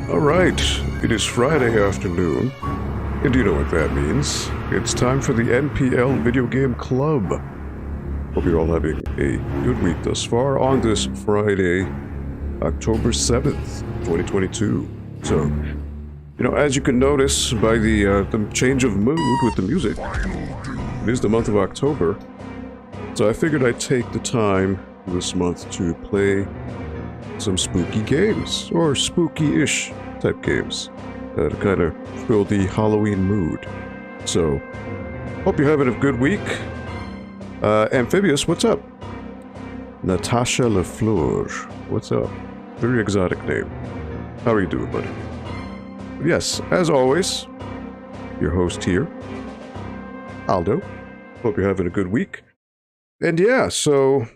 Alright, it is Friday afternoon, and you know what that means. It's time for the NPL Video Game Club. Hope you're all having a good week thus far on this Friday, October 7th, 2022. So, as you can notice by the change of mood with the music, it is the month of October, so I figured I'd take the time this month to play some spooky games, or spooky-ish type games, to kind of fill the Halloween mood. So, hope you're having a good week. Amphibious, what's up? Natasha LaFleur, what's up? Very exotic name. How are you doing, buddy? Yes, as always, your host here, Aldo. Hope you're having a good week. And yeah, so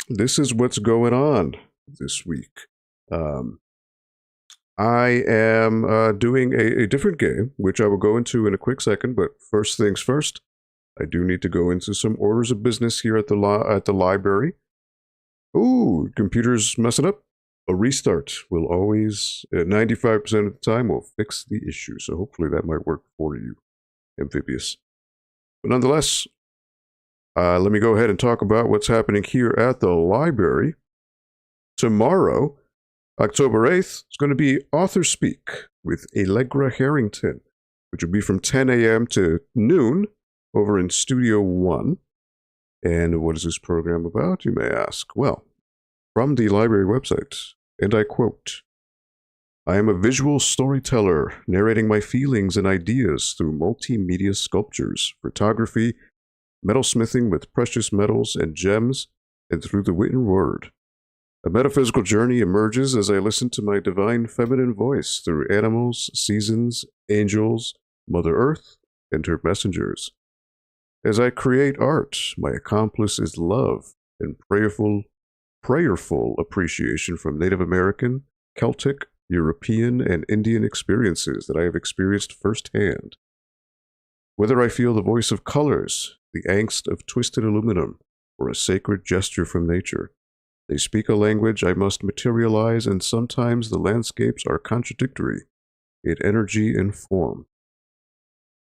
this is what's going on this week. I am doing a different game, which I will go into in a quick second, but first things first, I do need to go into some orders of business here at the library. Ooh, computer's messing up. A restart will always, 95% of the time, will fix the issue, so hopefully that might work for you, Amphibious. But nonetheless, let me go ahead and talk about what's happening here at the library. Tomorrow, October 8th, is going to be Author Speak with Allegra Harrington, which will be from 10 a.m. to noon over in Studio One. And what is this program about, you may ask? Well, from the library website, and I quote, "I am a visual storyteller, narrating my feelings and ideas through multimedia sculptures, photography, metalsmithing with precious metals and gems, and through the written word. A metaphysical journey emerges as I listen to my divine feminine voice through animals, seasons, angels, Mother Earth, and her messengers. As I create art, my accomplice is love and prayerful appreciation from Native American, Celtic, European, and Indian experiences that I have experienced firsthand. Whether I feel the voice of colors, the angst of twisted aluminum, or a sacred gesture from nature, they speak a language I must materialize, and sometimes the landscapes are contradictory in energy and form.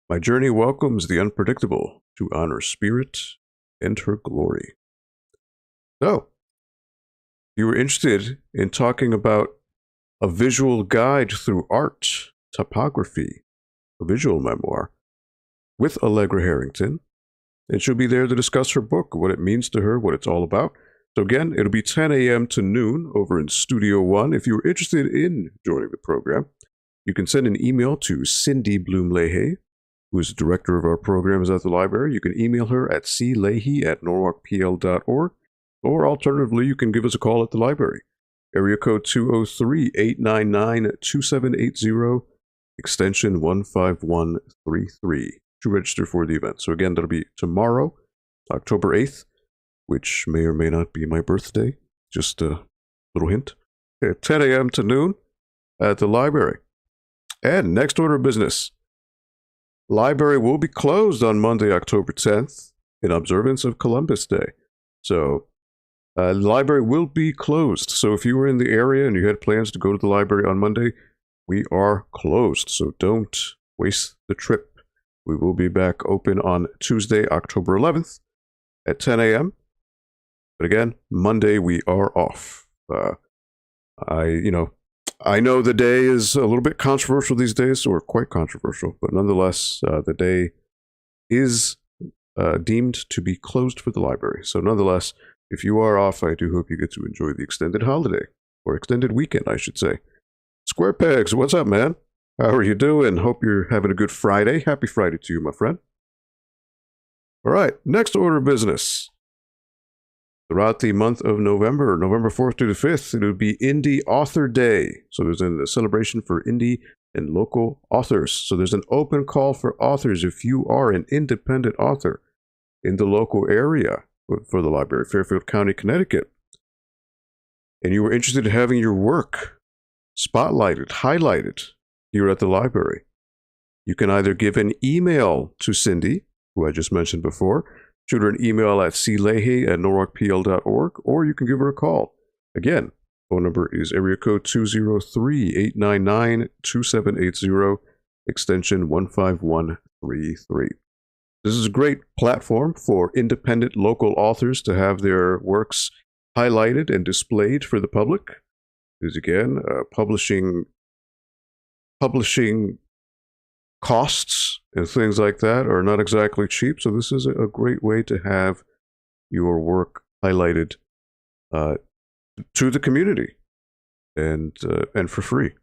My journey welcomes the unpredictable to honor spirit and her glory." So, if you were interested in talking about a visual guide through art, topography, a visual memoir, with Allegra Harrington, and she'll be there to discuss her book, what it means to her, what it's all about. So again, it'll be 10 a.m. to noon over in Studio One. If you're interested in joining the program, you can send an email to Cindy Bloom-Leahy, who is the director of our programs at the library. You can email her at cleahy@norwalkpl.org, or alternatively, you can give us a call at the library. Area code 203-899-2780, extension 15133, to register for the event. So again, that'll be tomorrow, October 8th, which may or may not be my birthday. Just a little hint. At 10 a.m. to noon at the library. And next order of business. Library will be closed on Monday, October 10th, in observance of Columbus Day. So, the library will be closed. So if you were in the area and you had plans to go to the library on Monday, we are closed. So don't waste the trip. We will be back open on Tuesday, October 11th at 10 a.m. But again, Monday we are off. I know the day is a little bit controversial these days, or quite controversial, but nonetheless, the day is deemed to be closed for the library. So nonetheless, if you are off, I do hope you get to enjoy the extended holiday, or extended weekend, I should say. Square Pegs, what's up, man? How are you doing? Hope you're having a good Friday. Happy Friday to you, my friend. All right, next order of business. Throughout the month of November 4th to the 5th, it would be Indie Author Day. So there's a celebration for indie and local authors. So there's an open call for authors if you are an independent author in the local area for the library, Fairfield County, Connecticut, and you were interested in having your work spotlighted, highlighted here at the library. You can either give an email to Cindy, who I just mentioned before, shoot her an email at cleahy@norwalkpl.org, or you can give her a call. Again, Phone number is area code 203-899-2780, extension 15133. This is a great platform for independent local authors to have their works highlighted and displayed for the public. Because again, publishing costs and things like that are not exactly cheap, so this is a great way to have your work highlighted to the community and for free.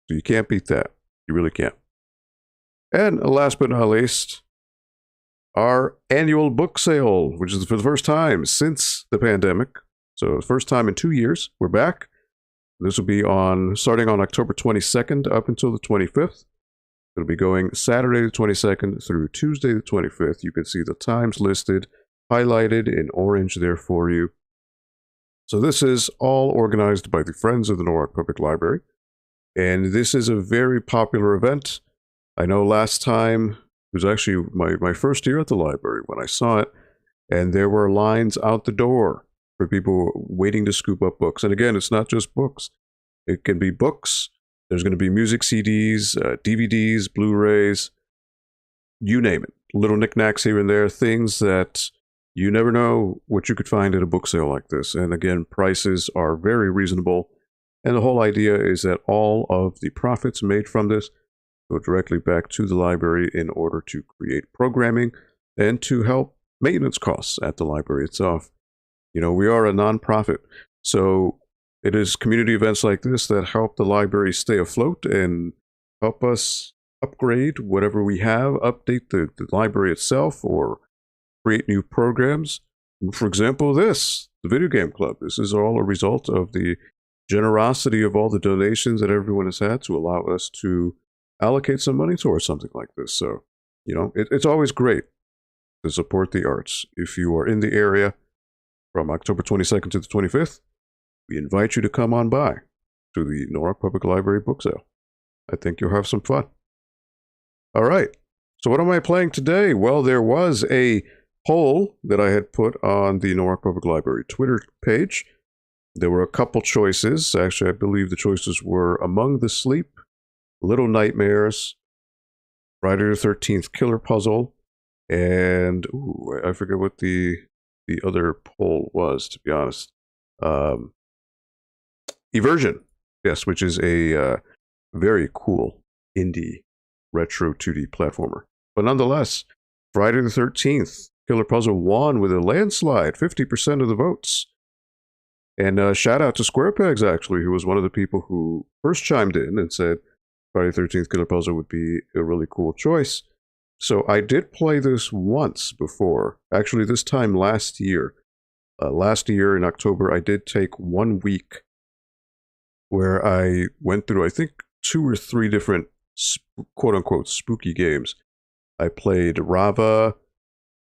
So you can't beat that. You really can't. And last but not least, our annual book sale, which is for the first time since the pandemic. So first time in 2 years, we're back. This will be starting on October 22nd up until the 25th. It'll be going Saturday the 22nd through Tuesday the 25th. You can see the times listed, highlighted in orange there for you. So this is all organized by the Friends of the Norwalk Public Library. And this is a very popular event. I know last time, it was actually my first year at the library when I saw it, and there were lines out the door for people waiting to scoop up books. And again, it's not just books. It can be books. There's going to be music CDs, DVDs, Blu-rays, you name it. Little knickknacks here and there, things that you never know what you could find at a book sale like this. And again, prices are very reasonable. And the whole idea is that all of the profits made from this go directly back to the library in order to create programming and to help maintenance costs at the library itself. You know, we are a nonprofit, so it is community events like this that help the library stay afloat and help us upgrade whatever we have, update the library itself, or create new programs. For example, the video game club. This is all a result of the generosity of all the donations that everyone has had to allow us to allocate some money towards something like this. So, you know, it's always great to support the arts. If you are in the area from October 22nd to the 25th, we invite you to come on by to the Norwalk Public Library book sale. I think you'll have some fun. All right. So what am I playing today? Well, there was a poll that I had put on the Norwalk Public Library Twitter page. There were a couple choices. Actually, I believe the choices were Among the Sleep, Little Nightmares, Friday the 13th Killer Puzzle, and I forget what the other poll was, to be honest. Eversion, yes, which is a very cool indie retro 2D platformer. But nonetheless, Friday the 13th Killer Puzzle won with a landslide, 50% of the votes. And shout out to SquarePegs, actually, who was one of the people who first chimed in and said Friday the 13th Killer Puzzle would be a really cool choice. So I did play this once before, actually this time last year. Last year in October, I did take 1 week where I went through, I think, 2 or 3 different quote-unquote spooky games. I played Rava,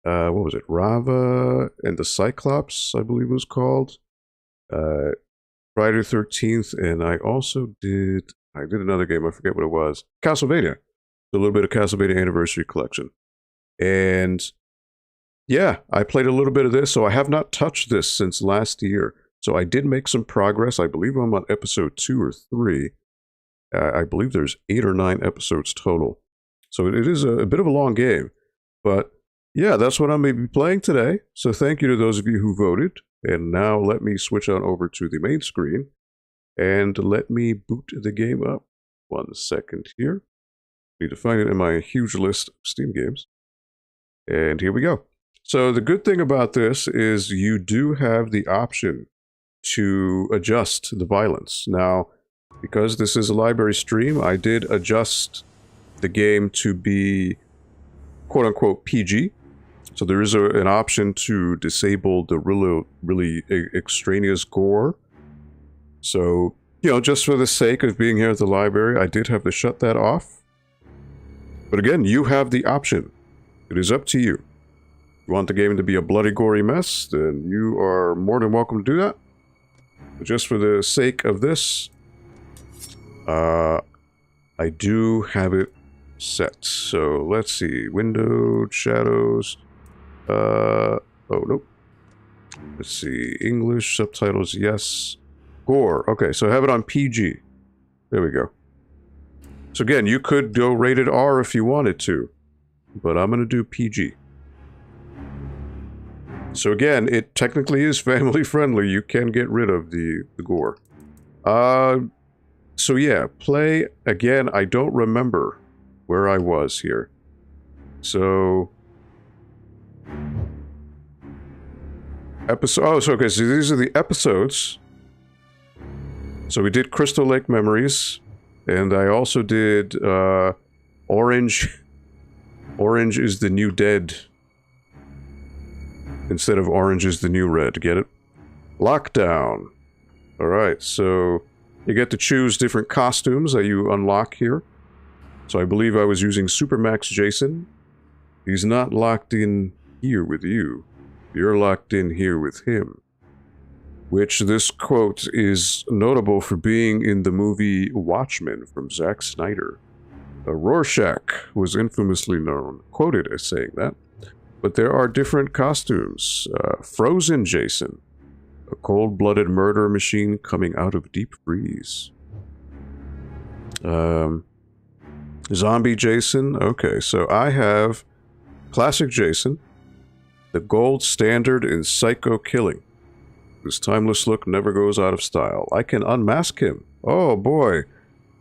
Rava and the Cyclops, I believe it was called. Friday the 13th, and I also did another game, I forget what it was. Castlevania. A little bit of Castlevania Anniversary Collection. And yeah, I played a little bit of this, so I have not touched this since last year. So I did make some progress. I believe I'm on episode 2 or 3. I believe there's 8 or 9 episodes total. So it is a bit of a long game. But yeah, that's what I'm going to be playing today. So thank you to those of you who voted. And now let me switch on over to the main screen and let me boot the game up. 1 second here. Need to find it in my huge list of Steam games. And here we go. So the good thing about this is you do have the option to adjust the violence. Now, because this is a library stream, I did adjust the game to be quote-unquote PG. So there is an option to disable the really extraneous gore. So, you know, just for the sake of being here at the library, I did have to shut that off. But again, you have the option. It is up to you. If you want the game to be a bloody, gory mess, then you are more than welcome to do that. But just for the sake of this, I do have it set. So let's see. Windowed, shadows. Oh, nope. Let's see. English, subtitles, yes. Gore. Okay, so have it on PG. There we go. So again, you could go rated R if you wanted to, but I'm going to do PG. So again, it technically is family friendly. You can get rid of the gore. So yeah, play again. I don't remember where I was here. So episode. Oh, so okay. So these are the episodes. So we did Crystal Lake Memories, and I also did Orange. Orange is the New Dead. Instead of Orange is the New Red. Get it? Lockdown. Alright, so you get to choose different costumes that you unlock here. So I believe I was using Supermax Jason. He's not locked in here with you. You're locked in here with him. Which this quote is notable for being in the movie Watchmen from Zack Snyder. Rorschach was infamously quoted as saying that. But there are different costumes. Frozen Jason. A cold-blooded murder machine coming out of deep freeze. Zombie Jason. Okay, so I have Classic Jason. The gold standard in psycho killing. His timeless look never goes out of style. I can unmask him. Oh boy.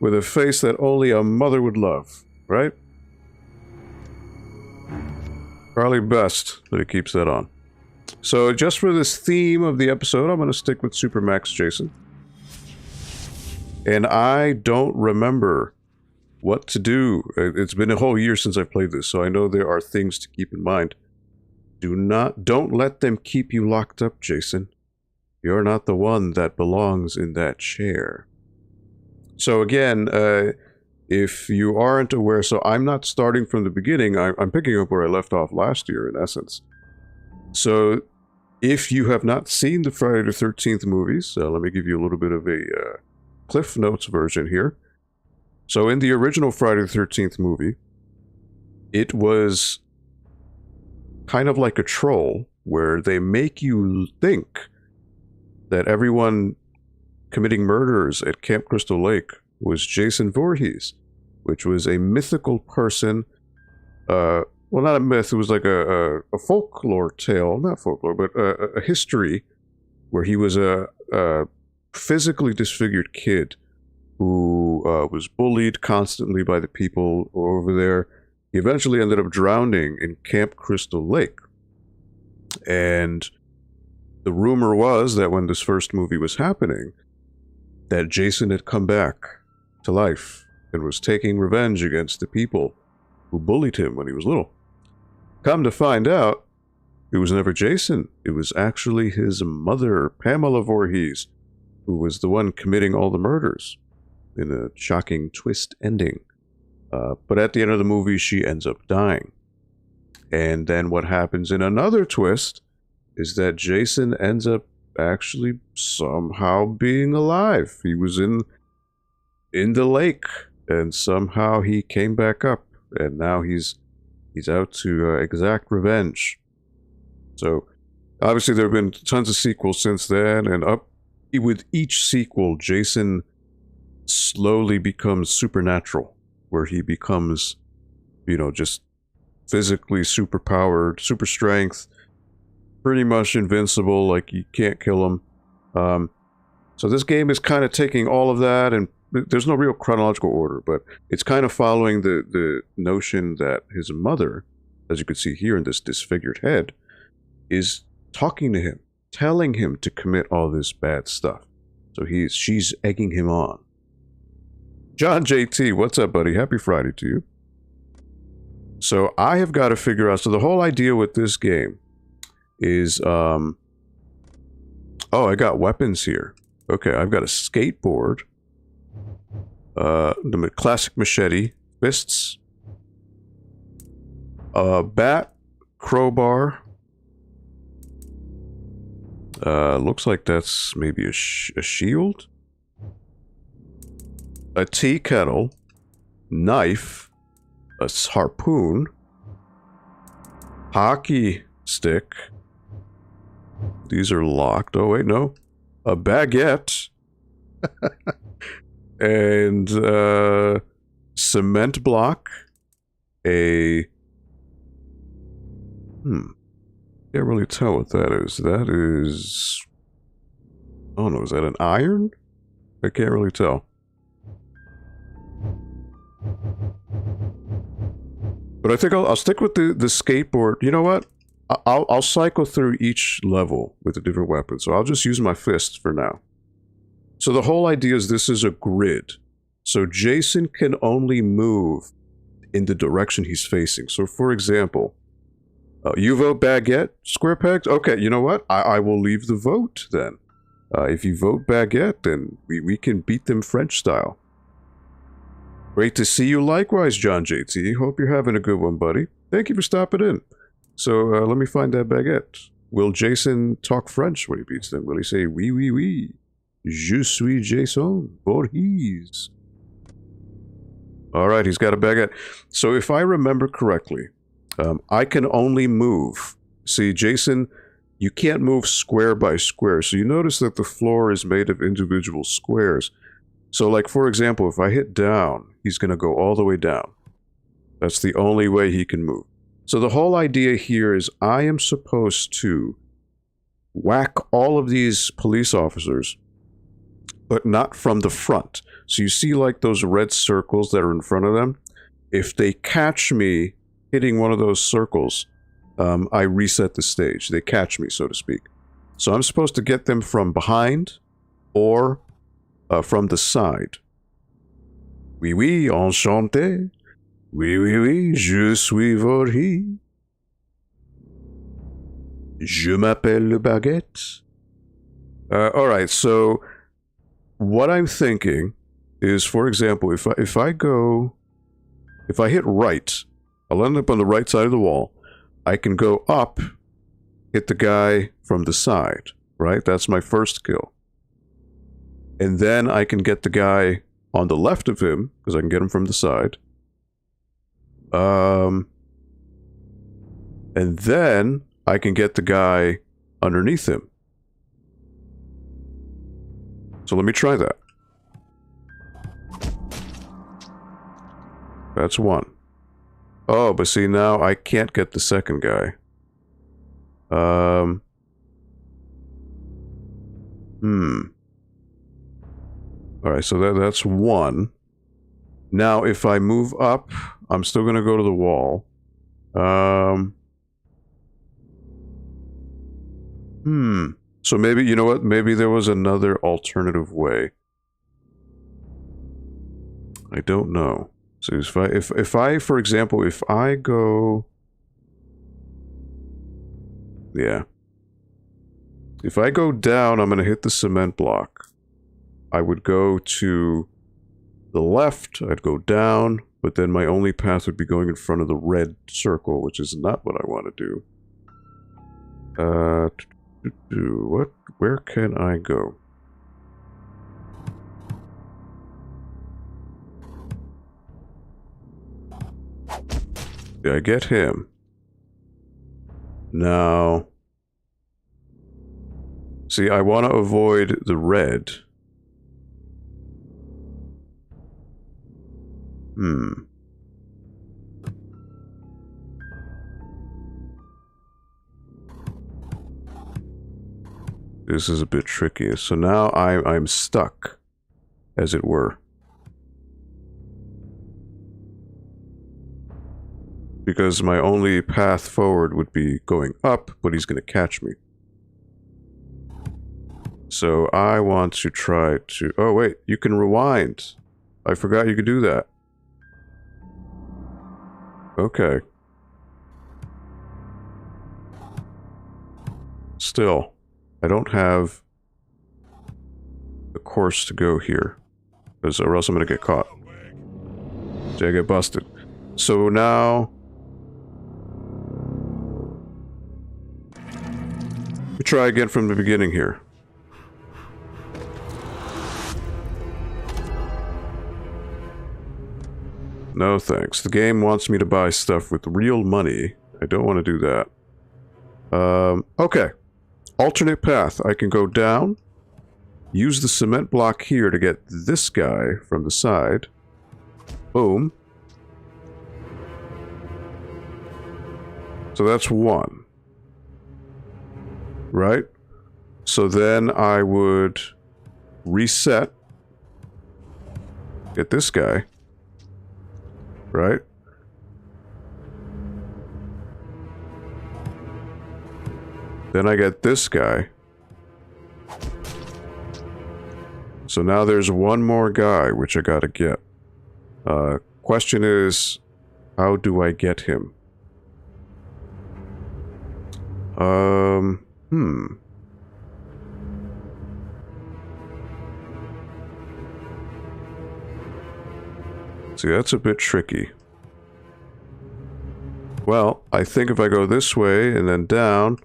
With a face that only a mother would love. Right? Probably best that he keeps that on. So just for this theme of the episode, I'm going to stick with Supermax Jason. And I don't remember what to do. It's been a whole year since I played this, so I know there are things to keep in mind. Don't let them keep you locked up, Jason. You're not the one that belongs in that chair. So again, if you aren't aware, so I'm not starting from the beginning, I'm picking up where I left off last year, in essence. So, if you have not seen the Friday the 13th movies, let me give you a little bit of a Cliff Notes version here. So, in the original Friday the 13th movie, it was kind of like a troll, where they make you think that everyone committing murders at Camp Crystal Lake was Jason Voorhees, which was a mythical person, well, not a myth, it was like a folklore tale, not folklore, but a history where he was a physically disfigured kid who was bullied constantly by the people over there. He eventually ended up drowning in Camp Crystal Lake. And the rumor was that when this first movie was happening, that Jason had come back to life and was taking revenge against the people who bullied him when he was little. Come to find out, it was never Jason. It was actually his mother, Pamela Voorhees, who was the one committing all the murders in a shocking twist ending. But at the end of the movie, she ends up dying. And then what happens in another twist is that Jason ends up actually somehow being alive. He was in the lake, and somehow he came back up, and now he's out to exact revenge. So obviously there have been tons of sequels since then, and with each sequel, Jason slowly becomes supernatural, where he becomes, just physically superpowered, super strength, pretty much invincible, like you can't kill him. So this game is kind of taking all of that, and there's no real chronological order, but it's kind of following the notion that his mother, as you can see here in this disfigured head, is talking to him, telling him to commit all this bad stuff. So she's egging him on. John JT, what's up, buddy? Happy Friday to you. So I have got to figure out, so the whole idea with this game is, oh, I got weapons here. Okay, I've got a skateboard, the classic machete, fists, a bat, crowbar, looks like that's maybe a shield, a tea kettle, knife, a harpoon, hockey stick. These are locked. Oh, wait, no. A baguette. And, cement block. Can't really tell what that is. That is... I don't know, is that an iron? I can't really tell. But I think I'll stick with the skateboard. You know what? I'll cycle through each level with a different weapon, so I'll just use my fist for now. So the whole idea is this is a grid. So Jason can only move in the direction he's facing. So for example, you vote baguette, square pegs? Okay, you know what? I will leave the vote then. If you vote baguette, then we can beat them French style. Great to see you likewise, John JT. Hope you're having a good one, buddy. Thank you for stopping in. So, let me find that baguette. Will Jason talk French when he beats them? Will he say, oui, oui, oui, je suis Jason Voorhees? Alright, he's got a baguette. So if I remember correctly, I can only move. See, Jason, you can't move square by square. So you notice that the floor is made of individual squares. So, like, for example, if I hit down, he's going to go all the way down. That's the only way he can move. So the whole idea here is I am supposed to whack all of these police officers, but not from the front. So you see, like, those red circles that are in front of them? If they catch me hitting one of those circles, I reset the stage. They catch me, so to speak. So I'm supposed to get them from behind or from the side. Oui, oui, enchanté. Oui, oui, oui, je suis Voorhees. Je m'appelle le baguette. Alright, so what I'm thinking is, for example, if I hit right, I'll end up on the right side of the wall. I can go up, hit the guy from the side, right? That's my first kill. And then I can get the guy on the left of him, because I can get him from the side. And then I can get the guy underneath him. So let me try that. That's one. Oh, but see, now I can't get the second guy. Alright, so that's one. Now, if I move up, I'm still gonna go to the wall. So maybe, you know what? Maybe there was another alternative way. I don't know. So if I, for example, if I go... Yeah. If I go down, I'm gonna hit the cement block. I would go to the left, I'd go down, but then my only path would be going in front of the red circle, which is not what I want to do. Where can I go? Did I get him? Now... See, I want to avoid the red. This is a bit tricky. So now I'm stuck, as it were. Because my only path forward would be going up, but he's going to catch me. So I want to try to... Oh, wait, you can rewind. I forgot you could do that. Okay. Still, I don't have a course to go here. Or else I'm gonna get caught. So I get busted. So now... we try again from the beginning here. No thanks. The game wants me to buy stuff with real money. I don't want to do that. Okay. Alternate path. I can go down. Use the cement block here to get this guy from the side. Boom. So that's one. Right? So then I would reset. Get this guy. Right? Then I get this guy. So now there's one more guy, which I gotta get. Question is, how do I get him? See, that's a bit tricky. Well, I think if I go this way and then down,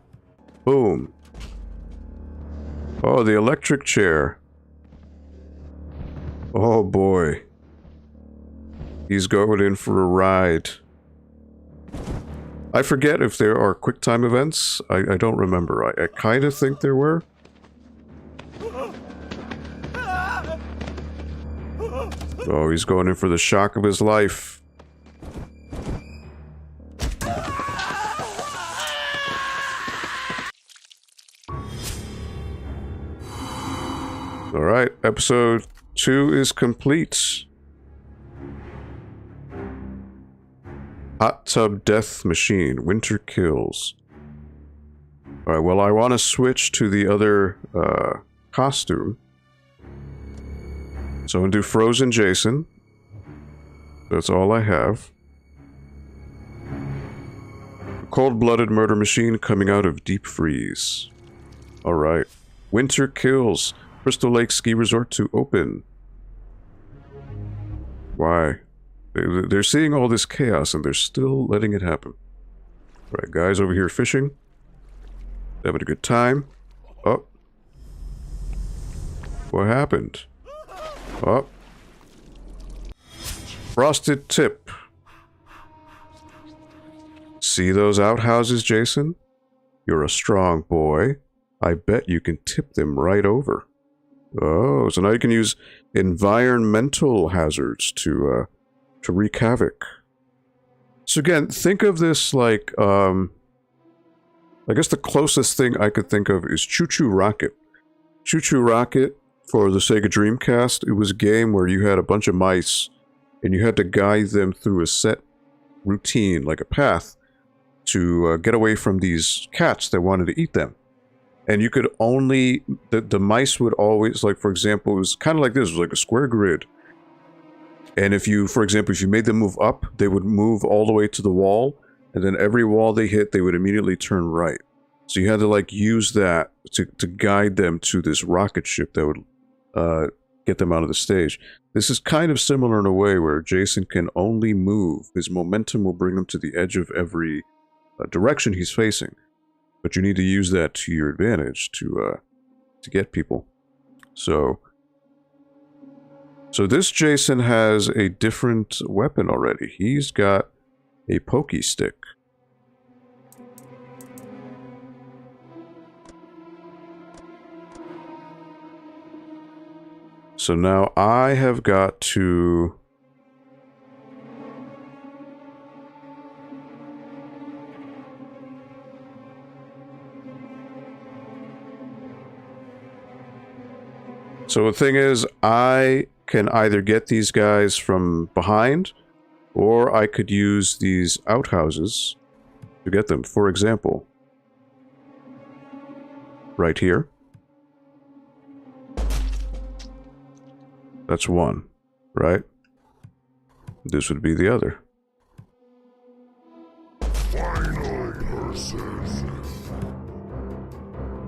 boom. Oh, the electric chair. Oh boy. He's going in for a ride. I forget if there are QuickTime events. I don't remember. I kind of think there were. Oh, he's going in for the shock of his life. Alright, episode 2 is complete. Hot Tub Death Machine, Winter Kills. Alright, well I want to switch to the other costume. So I'm going to do Frozen Jason. That's all I have. A cold-blooded murder machine coming out of deep freeze. Alright. Winter Kills. Crystal Lake Ski Resort to open. Why? They're seeing all this chaos and they're still letting it happen. Alright, guys over here fishing. Having a good time. Oh. What happened? Oh. Frosted tip. See those outhouses, Jason? You're a strong boy. I bet you can tip them right over. Oh, so now you can use environmental hazards to wreak havoc. So again, think of this like, I guess the closest thing I could think of is Choo Choo Rocket. Choo Choo Rocket, for the Sega Dreamcast, it was a game where you had a bunch of mice, and you had to guide them through a set routine, like a path, to get away from these cats that wanted to eat them. And you could only, the mice would always, like, for example, it was kind of like this, it was like a square grid. And if you, for example, if you made them move up, they would move all the way to the wall, and then every wall they hit, they would immediately turn right. So you had to, like, use that to guide them to this rocket ship that would get them out of the stage. This is kind of similar in a way where Jason can only move. His momentum will bring him to the edge of every direction he's facing. But you need to use that to your advantage to get people. So this Jason has a different weapon already. He's got a pokey stick. So now I have got to... So the thing is, I can either get these guys from behind, or I could use these outhouses to get them. For example, right here. That's one, right? This would be the other.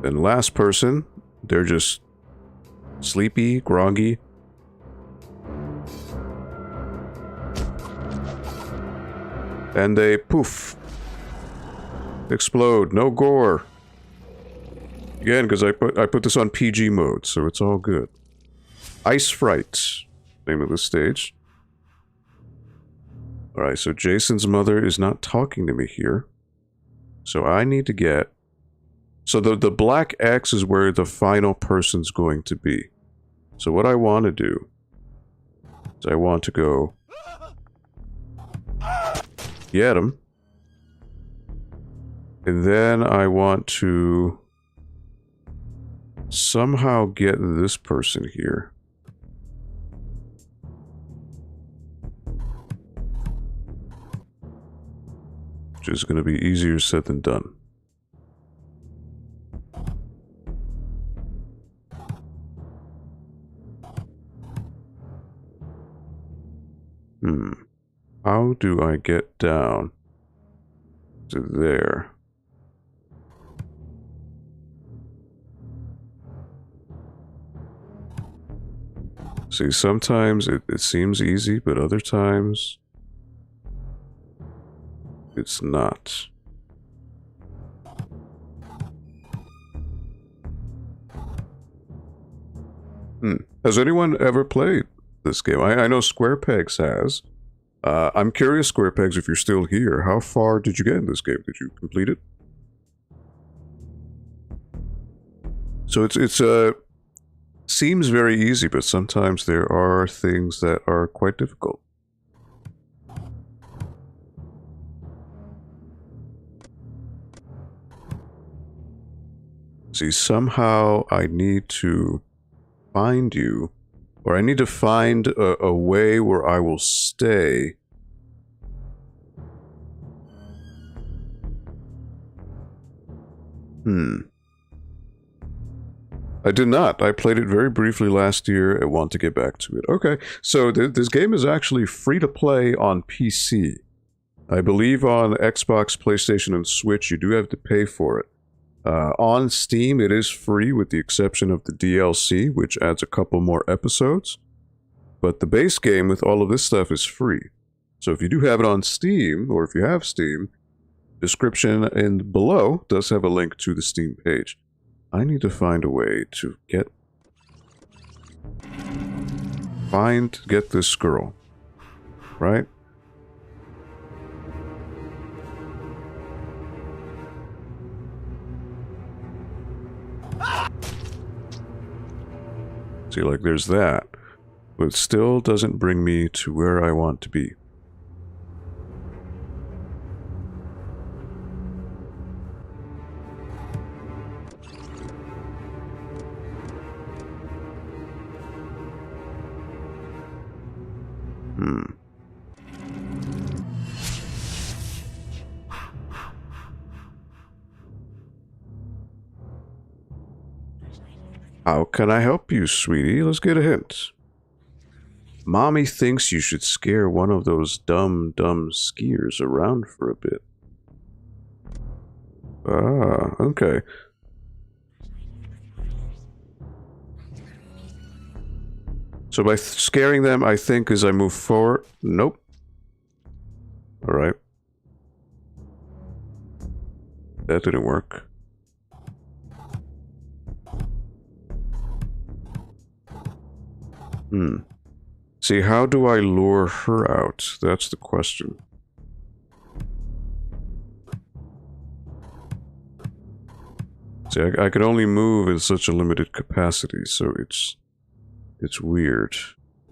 And last person, they're just sleepy, groggy. And they poof. Explode. No gore. Again, because I put this on PG mode, so it's all good. Ice Fright, name of the stage. Alright, so Jason's mother is not talking to me here. So I need to get So the black X is where the final person's going to be. So what I want to do is I want to go get him. And then I want to somehow get this person here. Which is going to be easier said than done. How do I get down to there? See, sometimes it seems easy, but other times it's not. Has anyone ever played this game? I know SquarePegs has. I'm curious, SquarePegs, if you're still here, how far did you get in this game? Did you complete it? So it's seems very easy, but sometimes there are things that are quite difficult. See, somehow I need to find you, or I need to find a way where I will stay. I did not. I played it very briefly last year and want to get back to it. Okay, so this game is actually free to play on PC. I believe on Xbox, PlayStation, and Switch you do have to pay for it. On Steam it is free with the exception of the DLC, which adds a couple more episodes. But the base game with all of this stuff is free. So if you do have it on Steam, or if you have Steam, description and below does have a link to the Steam page. I need to find a way to get this girl, right? See, like, there's that, but it still doesn't bring me to where I want to be. How can I help you, sweetie? Let's get a hint. Mommy thinks you should scare one of those dumb skiers around for a bit. Ah, okay. So by scaring them, I think as I move forward... Nope. Alright. That didn't work. See, how do I lure her out? That's the question. See, I could only move in such a limited capacity, so it's weird.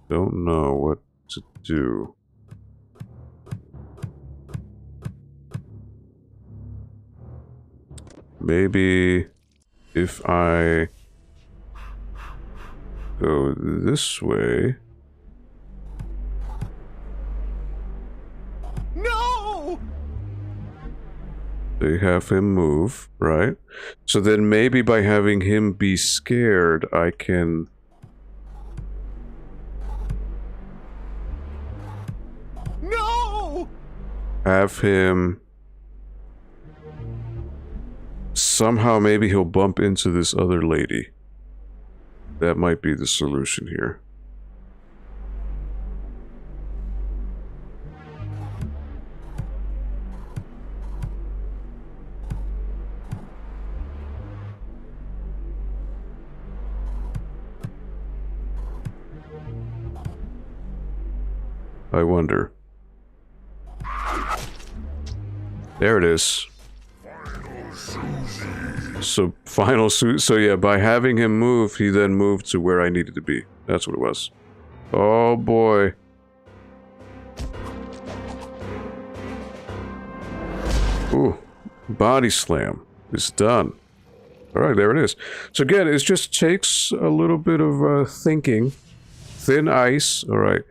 Don't know what to do. Maybe if I go this way. No! They have him move, right? So then maybe by having him be scared, I can... No! Have him... Somehow maybe he'll bump into this other lady. That might be the solution here. I wonder. There it is. So, final suit. So, yeah, by having him move, he then moved to where I needed to be. That's what it was. Oh, boy. Ooh. Body slam is done. Alright, there it is. So, again, it just takes a little bit of thinking. Thin ice. Alright.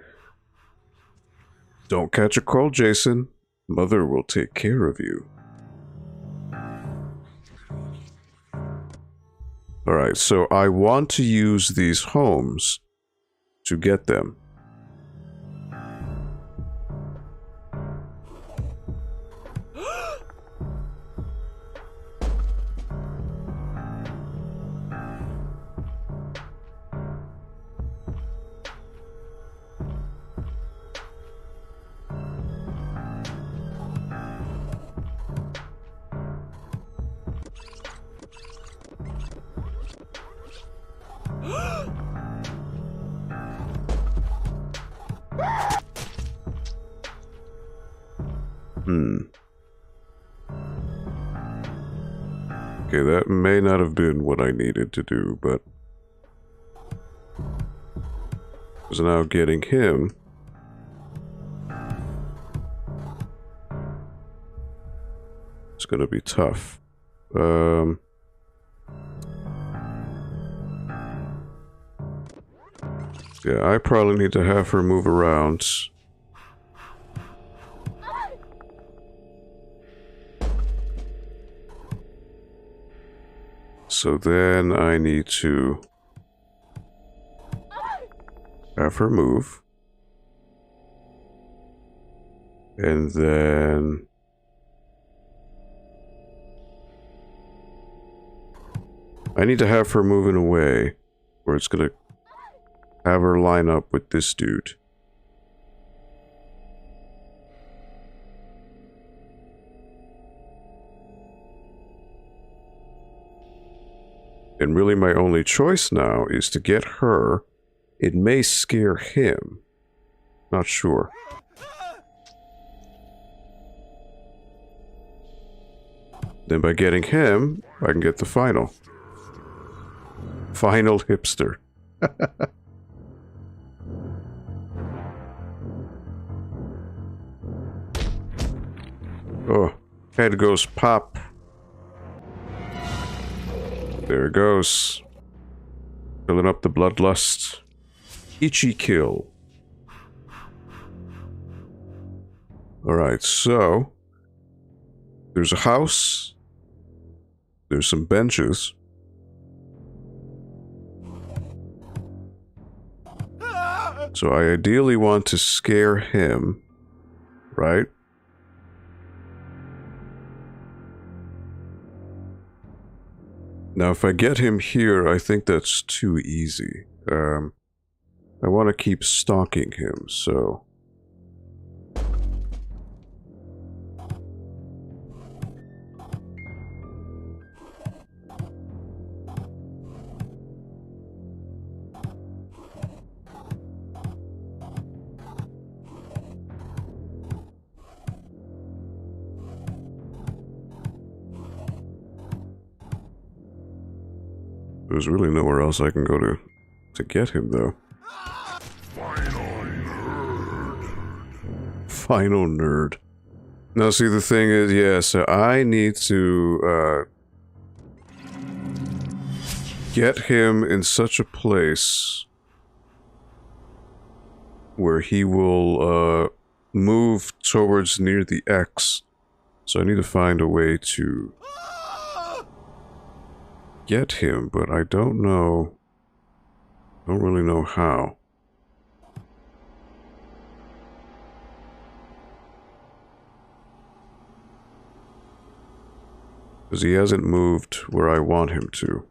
Don't catch a cold, Jason. Mother will take care of you. Alright, so I want to use these homes to get them. Okay, that may not have been what I needed to do, but... So now getting him... It's gonna be tough. Yeah, I probably need to have her move around. So then I need to have her move. And then... I need to have her move in a way where it's gonna have her line up with this dude. And really my only choice now is to get her. It may scare him. Not sure. Then by getting him, I can get the final. Final hipster. Oh, head goes pop. There it goes. Filling up the bloodlust. Itchy kill. Alright, so... There's a house. There's some benches. So I ideally want to scare him, right? Now if I get him here, I think that's too easy. I want to keep stalking him, so... There's really nowhere else I can go to get him, though. Final nerd. Now, see, the thing is, yeah, so I need to, get him in such a place where he will, move towards near the X. So I need to find a way to get him, but I don't know. I don't really know how. Because he hasn't moved where I want him to.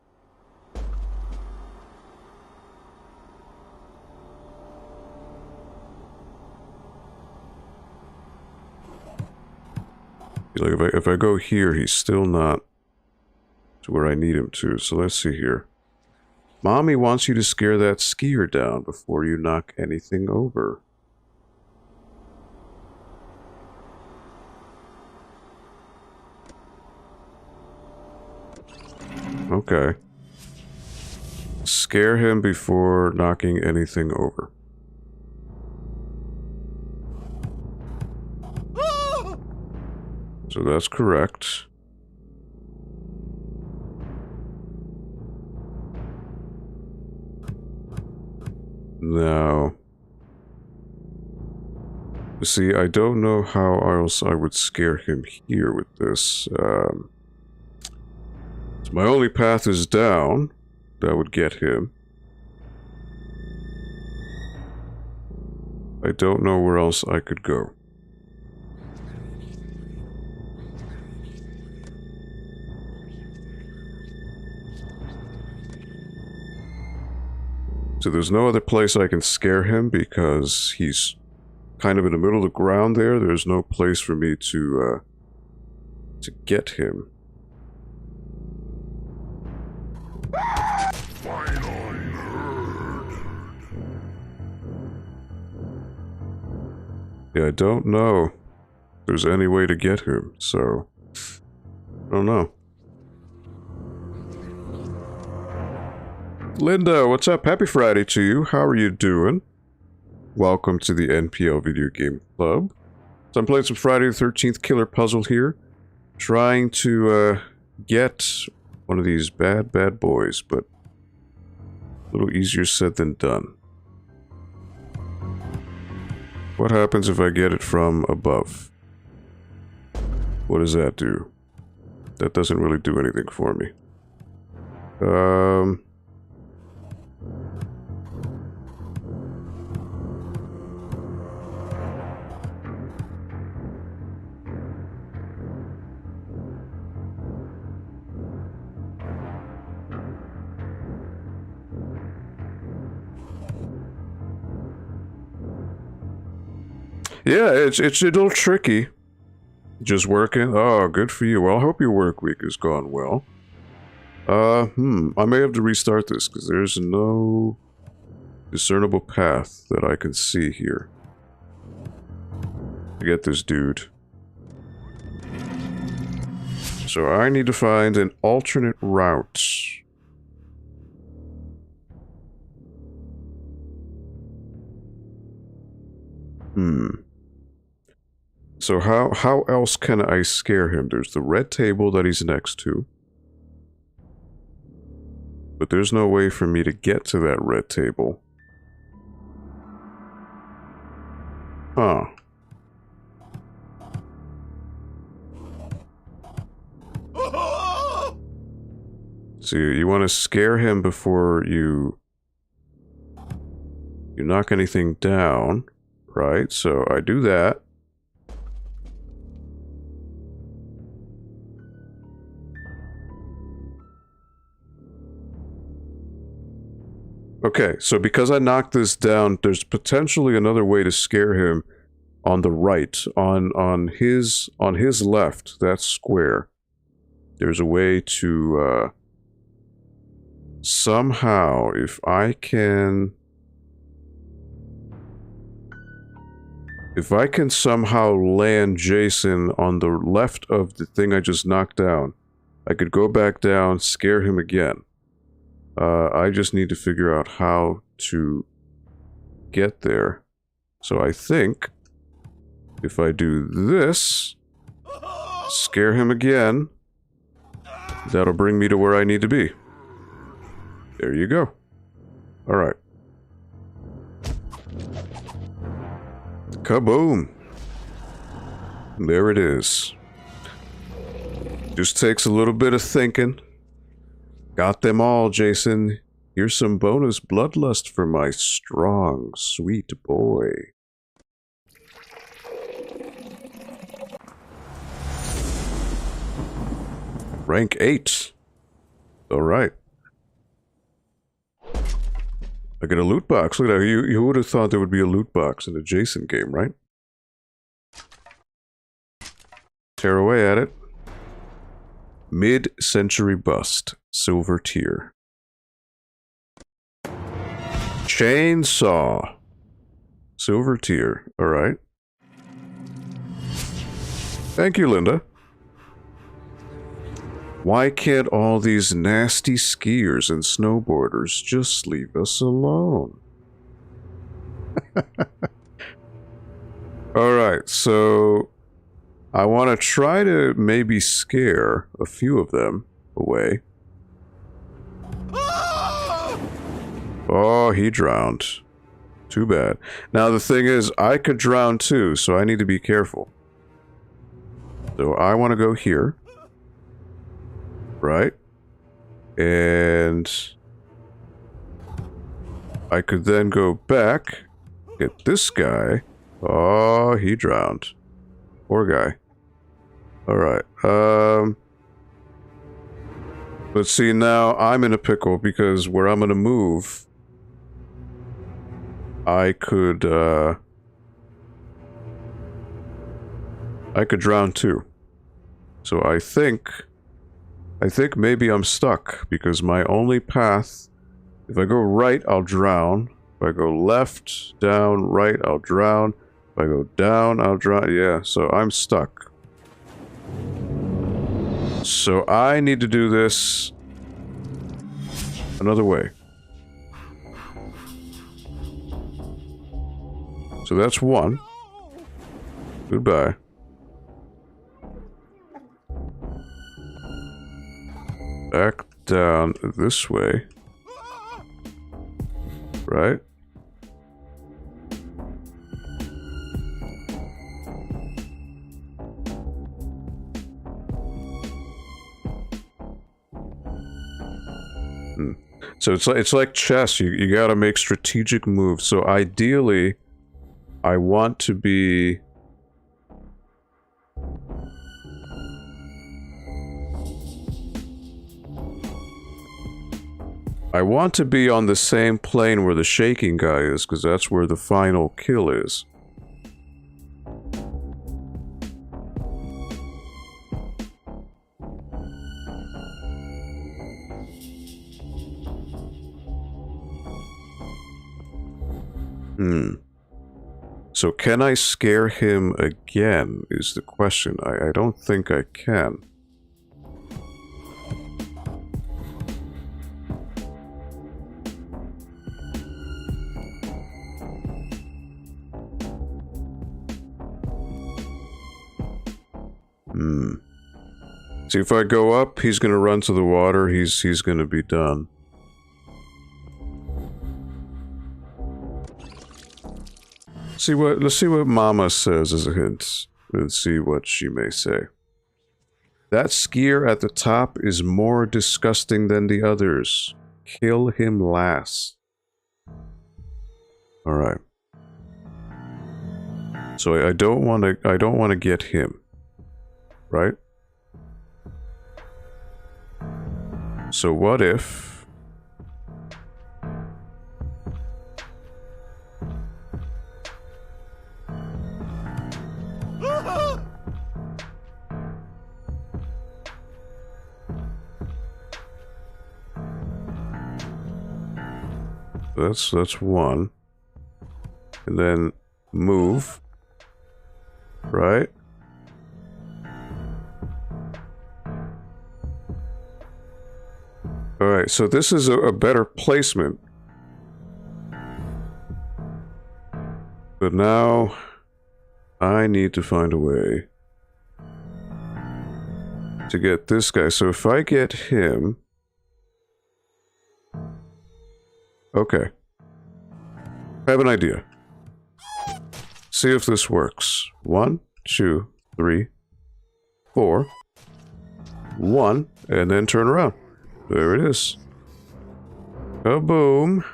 Like if I go here, he's still not to where I need him to. So let's see here. Mommy wants you to scare that skier down before you knock anything over. okay. Scare him before knocking anything over. So that's correct. Now, see, I don't know how else I would scare him here with this. So my only path is down. That would get him. I don't know where else I could go. So there's no other place I can scare him because he's kind of in the middle of the ground there. There's no place for me to get him. Yeah, I don't know if there's any way to get him, so I don't know. Linda, what's up? Happy Friday to you. How are you doing? Welcome to the NPL Video Game Club. So I'm playing some Friday the 13th killer puzzle here. Trying to get one of these bad boys, but a little easier said than done. What happens if I get it from above? What does that do? That doesn't really do anything for me. Yeah, it's a little tricky. Just working? Oh, good for you. Well, I hope your work week has gone well. I may have to restart this, because there's no discernible path that I can see here to get this dude. So I need to find an alternate route. So how else can I scare him? There's the red table that he's next to. But there's no way for me to get to that red table. Huh. So you want to scare him before you knock anything down, right? So I do that. Okay, so because I knocked this down, there's potentially another way to scare him on the right, on his left, that square. There's a way to somehow, if I can somehow land Jason on the left of the thing I just knocked down, I could go back down, scare him again. I just need to figure out how to get there. So I think if I do this, scare him again, that'll bring me to where I need to be. There you go. Alright. Kaboom! There it is. Just takes a little bit of thinking. Got them all, Jason. Here's some bonus bloodlust for my strong, sweet boy. Rank 8. Alright. I get a loot box. Look at that. You would have thought there would be a loot box in a Jason game, right? Tear away at it. Mid-century bust. Silver tier. Chainsaw. Silver tier. Alright. Thank you, Linda. Why can't all these nasty skiers and snowboarders just leave us alone? Alright, so I want to try to maybe scare a few of them away. Oh, he drowned. Too bad. Now the thing is, I could drown too, so I need to be careful. So I want to go here. Right? And I could then go back, get this guy. Oh, he drowned. Poor guy. Alright, but see, now I'm in a pickle because where I'm gonna move, I could drown too. So I think maybe I'm stuck because my only path, if I go right, I'll drown. If I go left, down, right, I'll drown. If I go down, I'll drown. Yeah, so I'm stuck. So I need to do this another way. So that's one. Goodbye. Back down this way. Right? So it's like chess. You gotta make strategic moves. So ideally, I want to be on the same plane where the shaking guy is, because that's where the final kill is. So can I scare him again, is the question. I don't think I can. See, if I go up, he's gonna run to the water, he's gonna be done. Let's see what Mama says as a hint. Let's see what she may say. That skier at the top is more disgusting than the others. Kill him last. Alright. So I don't wanna get him. Right? So what if that's one. And then move. Right? Alright, so this is a better placement. But now I need to find a way to get this guy. So if I get him... Okay. I have an idea. See if this works. 1, 2, 3, 4. 1, and then turn around. There it is. Kaboom.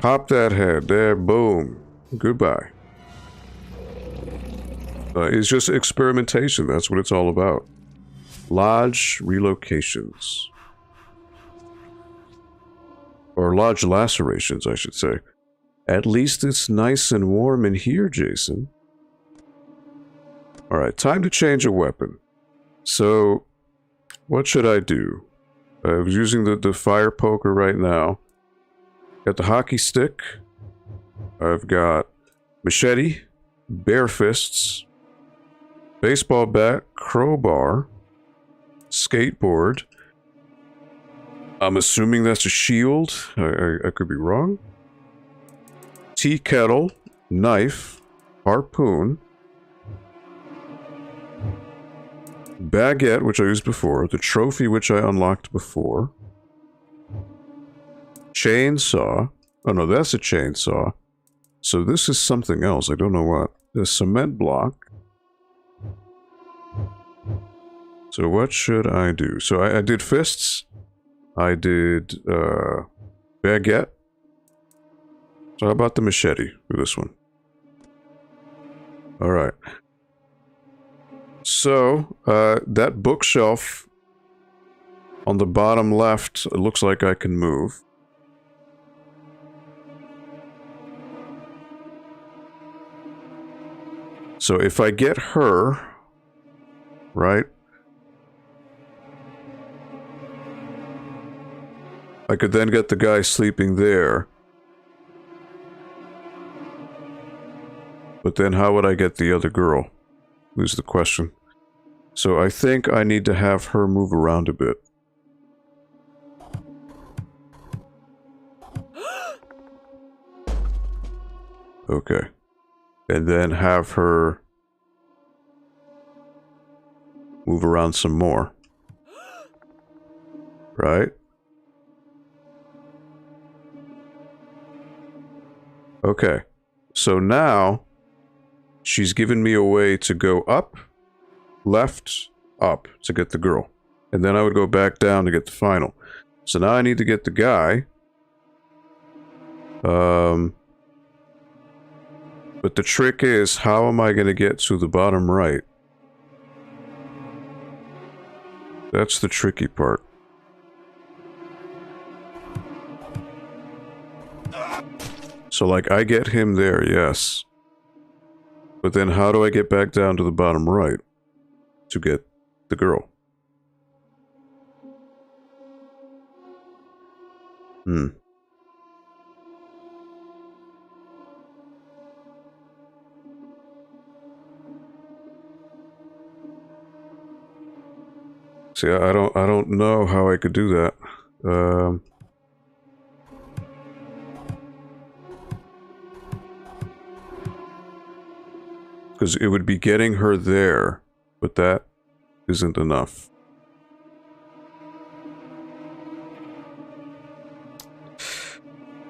Pop that head. There, boom. Goodbye. It's just experimentation. That's what it's all about. Lodge relocations. Or lodge lacerations, I should say. At least it's nice and warm in here, Jason. Alright, time to change a weapon. So, what should I do? I was using the fire poker right now. Got the hockey stick. I've got machete, bare fists, Baseball bat, crowbar, skateboard. I'm assuming that's a shield. I could be wrong. Tea kettle, knife, harpoon, baguette, which I used before, the trophy, which I unlocked before, chainsaw. Oh no, that's a chainsaw. So this is something else. I don't know what. The cement block. So what should I do? So I did fists. I did baguette. So how about the machete for this one? Alright. So, that bookshelf on the bottom left, it looks like I can move. So if I get her, right? I could then get the guy sleeping there. But then how would I get the other girl? Is the question. So I think I need to have her move around a bit. Okay. And then have her move around some more. Right? Okay. So now she's given me a way to go up, left, up to get the girl. And then I would go back down to get the final. So now I need to get the guy. But the trick is, how am I going to get to the bottom right? That's the tricky part. So like, I get him there, yes. But then how do I get back down to the bottom right to get the girl? See, I don't know how I could do that. Because it would be getting her there, but that isn't enough.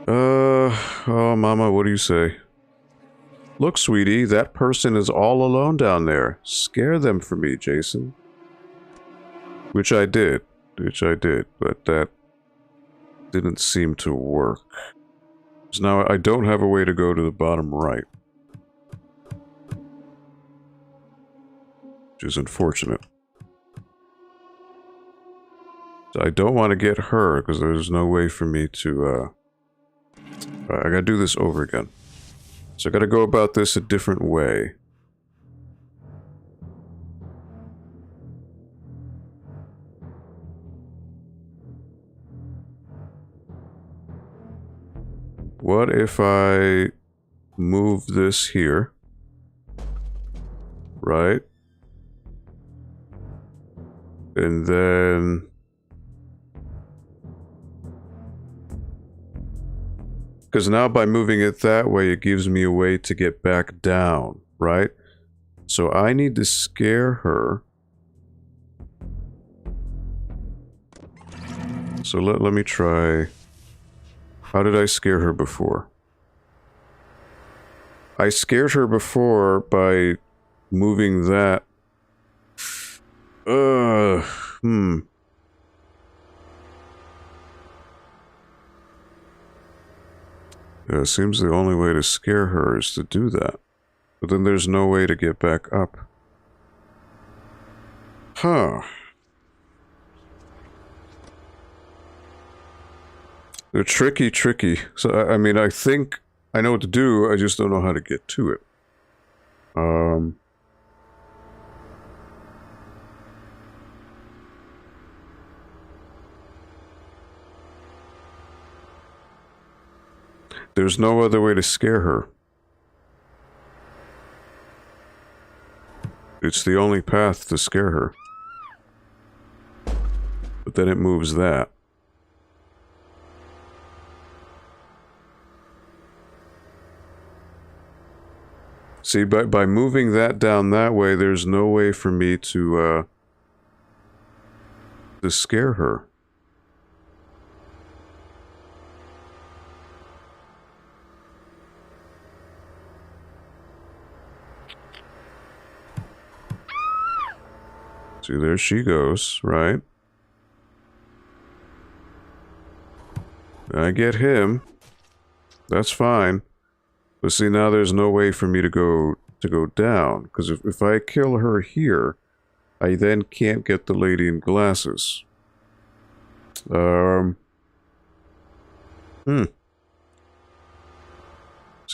Oh, Mama, what do you say? Look, sweetie, that person is all alone down there. Scare them for me, Jason. Which I did, but that didn't seem to work. So now I don't have a way to go to the bottom right. Which is unfortunate. So I don't want to get her, because there's no way for me to, I gotta do this over again. So I gotta go about this a different way. What if I move this here? Right? And then... because now by moving it that way, it gives me a way to get back down, right? So I need to scare her. So let me try... how did I scare her before? I scared her before by moving that. Yeah, it seems the only way to scare her is to do that. But then there's no way to get back up. Huh. They're tricky. So, I mean, I think I know what to do, I just don't know how to get to it. There's no other way to scare her. It's the only path to scare her. But then it moves that. See, by moving that down that way, there's no way for me to scare her. See, there she goes, right? I get him. That's fine. But see, now there's no way for me to go down. Because if I kill her here, I then can't get the lady in glasses. See,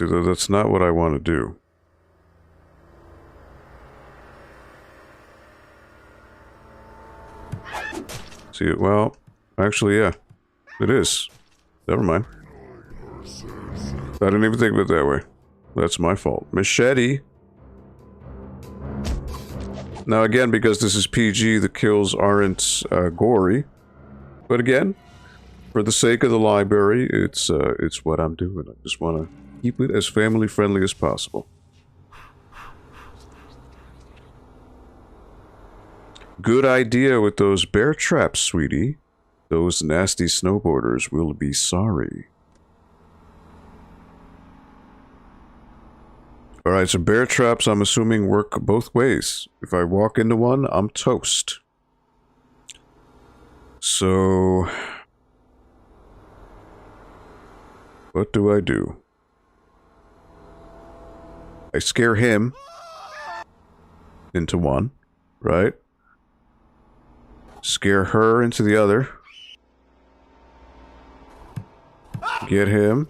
that's not what I want to do. See it? Well, actually, yeah. It is. Never mind. I didn't even think of it that way. That's my fault. Machete. Now again, because this is PG, the kills aren't gory. But again, for the sake of the library, it's what I'm doing. I just want to keep it as family friendly as possible. Good idea with those bear traps, sweetie. Those nasty snowboarders will be sorry. Alright, so bear traps, I'm assuming, work both ways. If I walk into one, I'm toast. So... what do I do? I scare him into one, right? Scare her into the other. Get him.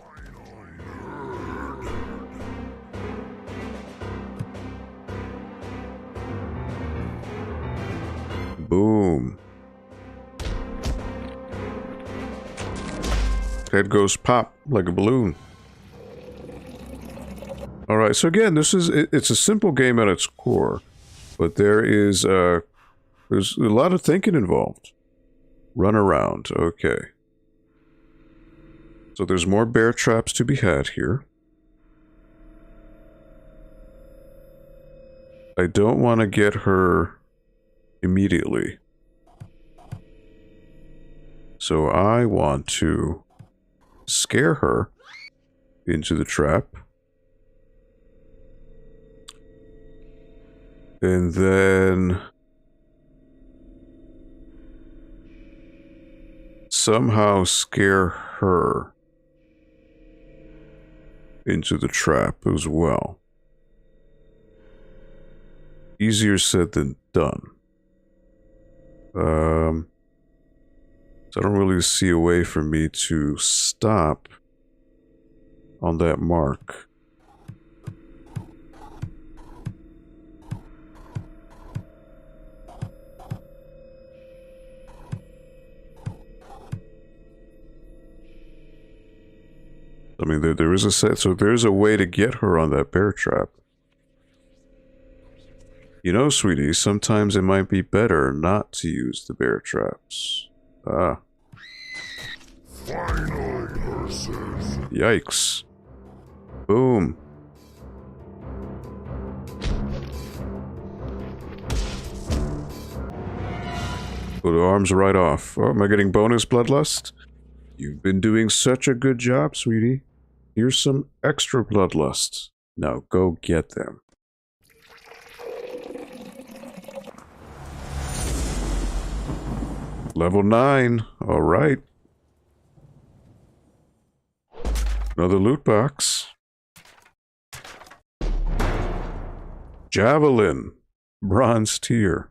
Boom. Head goes pop like a balloon. Alright, so again, it's a simple game at its core. But there's a lot of thinking involved. Run around, okay. So there's more bear traps to be had here. I don't want to get her immediately. So I want to scare her into the trap. And then somehow scare her into the trap as well. Easier said than done. So I don't really see a way for me to stop on that mark. I mean, there is a set, so there's a way to get her on that bear trap. You know, sweetie, sometimes it might be better not to use the bear traps. Ah. Final person. Yikes. Boom. Oh, the arms are right off. Oh, am I getting bonus bloodlust? You've been doing such a good job, sweetie. Here's some extra bloodlust. Now go get them. Level 9. Alright. Another loot box. Javelin. Bronze tier.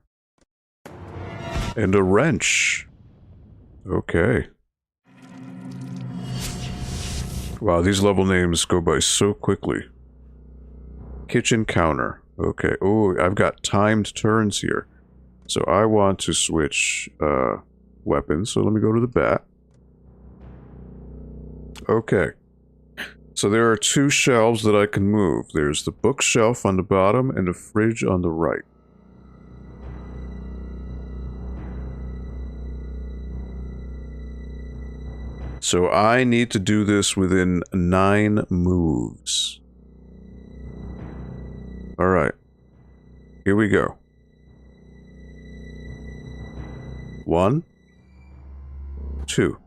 And a wrench. Okay. Wow, these level names go by so quickly. Kitchen counter. Okay. Oh, I've got timed turns here. So I want to switch weapons. So let me go to the bat. Okay. So there are two shelves that I can move. There's the bookshelf on the bottom and the fridge on the right. So I need to do this within 9 moves. Alright. Here we go. 1, 2.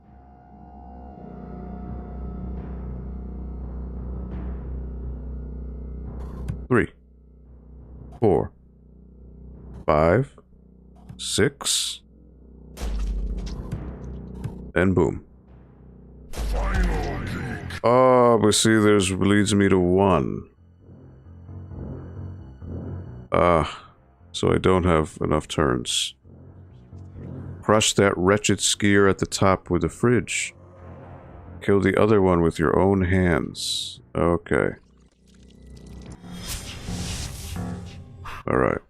3, 4, 5, 6, and boom. Oh, but see, there's leads me to 1. So I don't have enough turns. Crush that wretched skier at the top with a fridge. Kill the other one with your own hands. Okay. Alright.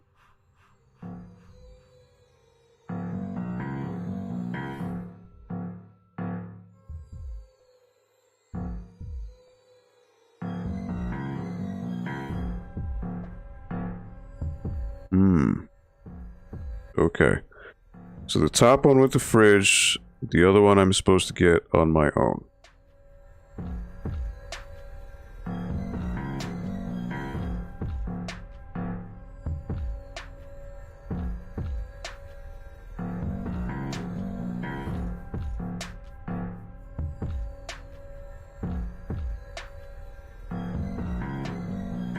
Okay. So the top one with the fridge, the other one I'm supposed to get on my own.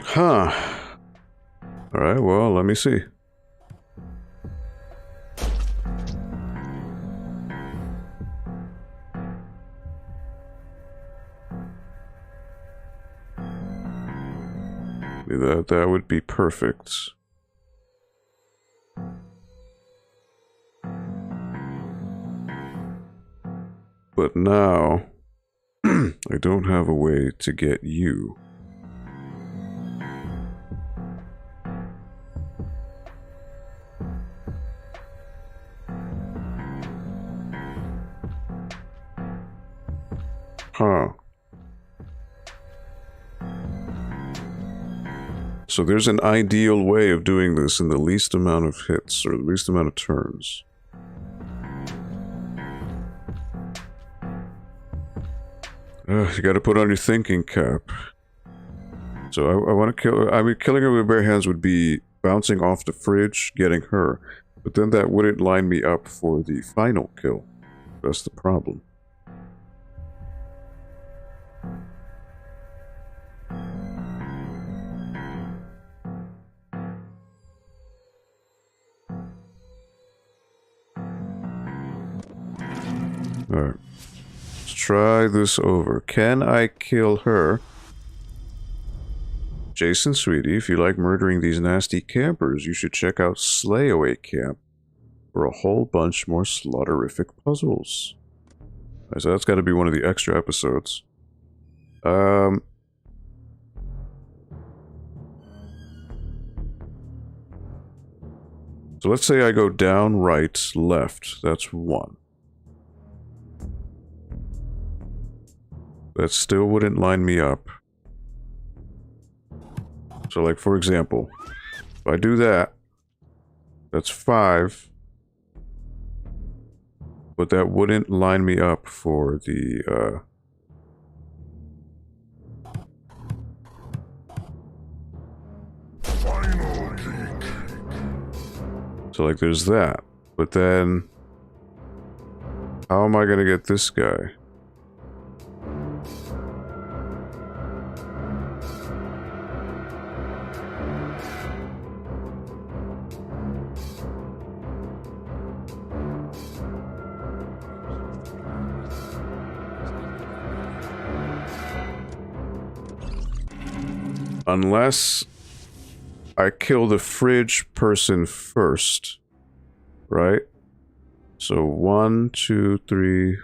Huh. Alright, well, let me see. That would be perfect. But now, I don't have a way to get you. Huh. So there's an ideal way of doing this in the least amount of hits, or the least amount of turns. You gotta put on your thinking cap. So I want to kill... I mean, killing her with bare hands would be bouncing off the fridge, getting her. But then that wouldn't line me up for the final kill. That's the problem. Alright. Let's try this over. Can I kill her? Jason, sweetie, if you like murdering these nasty campers, you should check out Slayaway Camp for a whole bunch more slaughterific puzzles. Alright, so that's got to be one of the extra episodes. So let's say I go down, right, left. That's 1. That still wouldn't line me up. So, like, for example, if I do that, that's 5. But that wouldn't line me up for the, So, like, there's that. But then, how am I gonna get this guy? Unless I kill the fridge person first, right? So 1, 2, 3...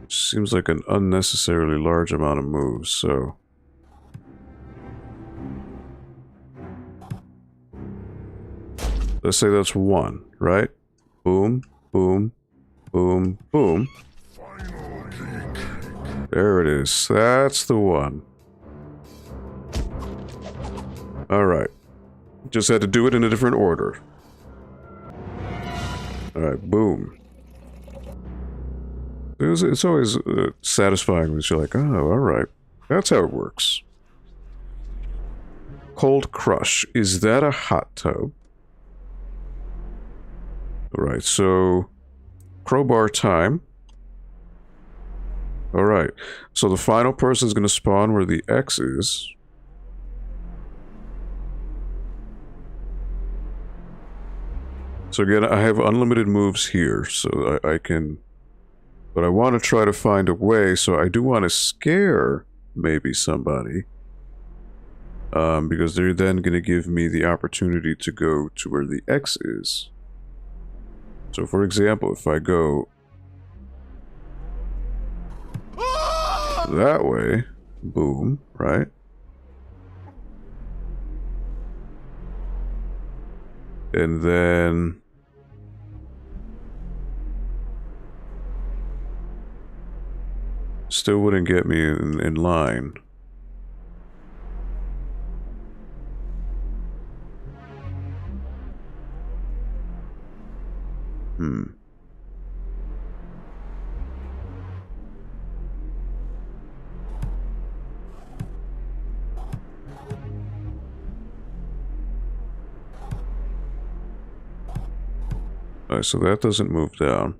Seems like an unnecessarily large amount of moves, so... Let's say that's 1, right? Boom, boom, boom, boom. There it is. That's the one. Alright. Just had to do it in a different order. Alright, boom. It's always satisfying when you're like, oh, alright. That's how it works. Cold Crush. Is that a hot tub? Alright, so... Crowbar time. Alright, so the final person is going to spawn where the X is. So again, I have unlimited moves here, so I can... But I want to try to find a way, so I do want to scare maybe somebody. Because they're then going to give me the opportunity to go to where the X is. So for example, if I go... that way, boom, right? And then... still wouldn't get me in line. Alright, so that doesn't move down.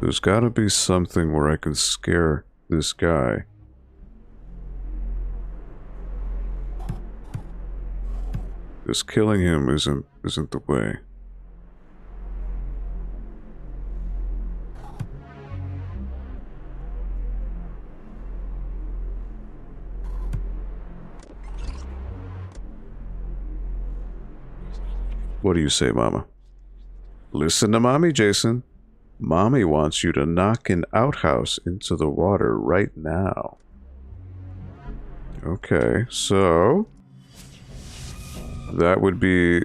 There's gotta be something where I can scare this guy. Just killing him isn't the way. What do you say, Mama? Listen to Mommy, Jason. Mommy wants you to knock an outhouse into the water right now. Okay, so... that would be...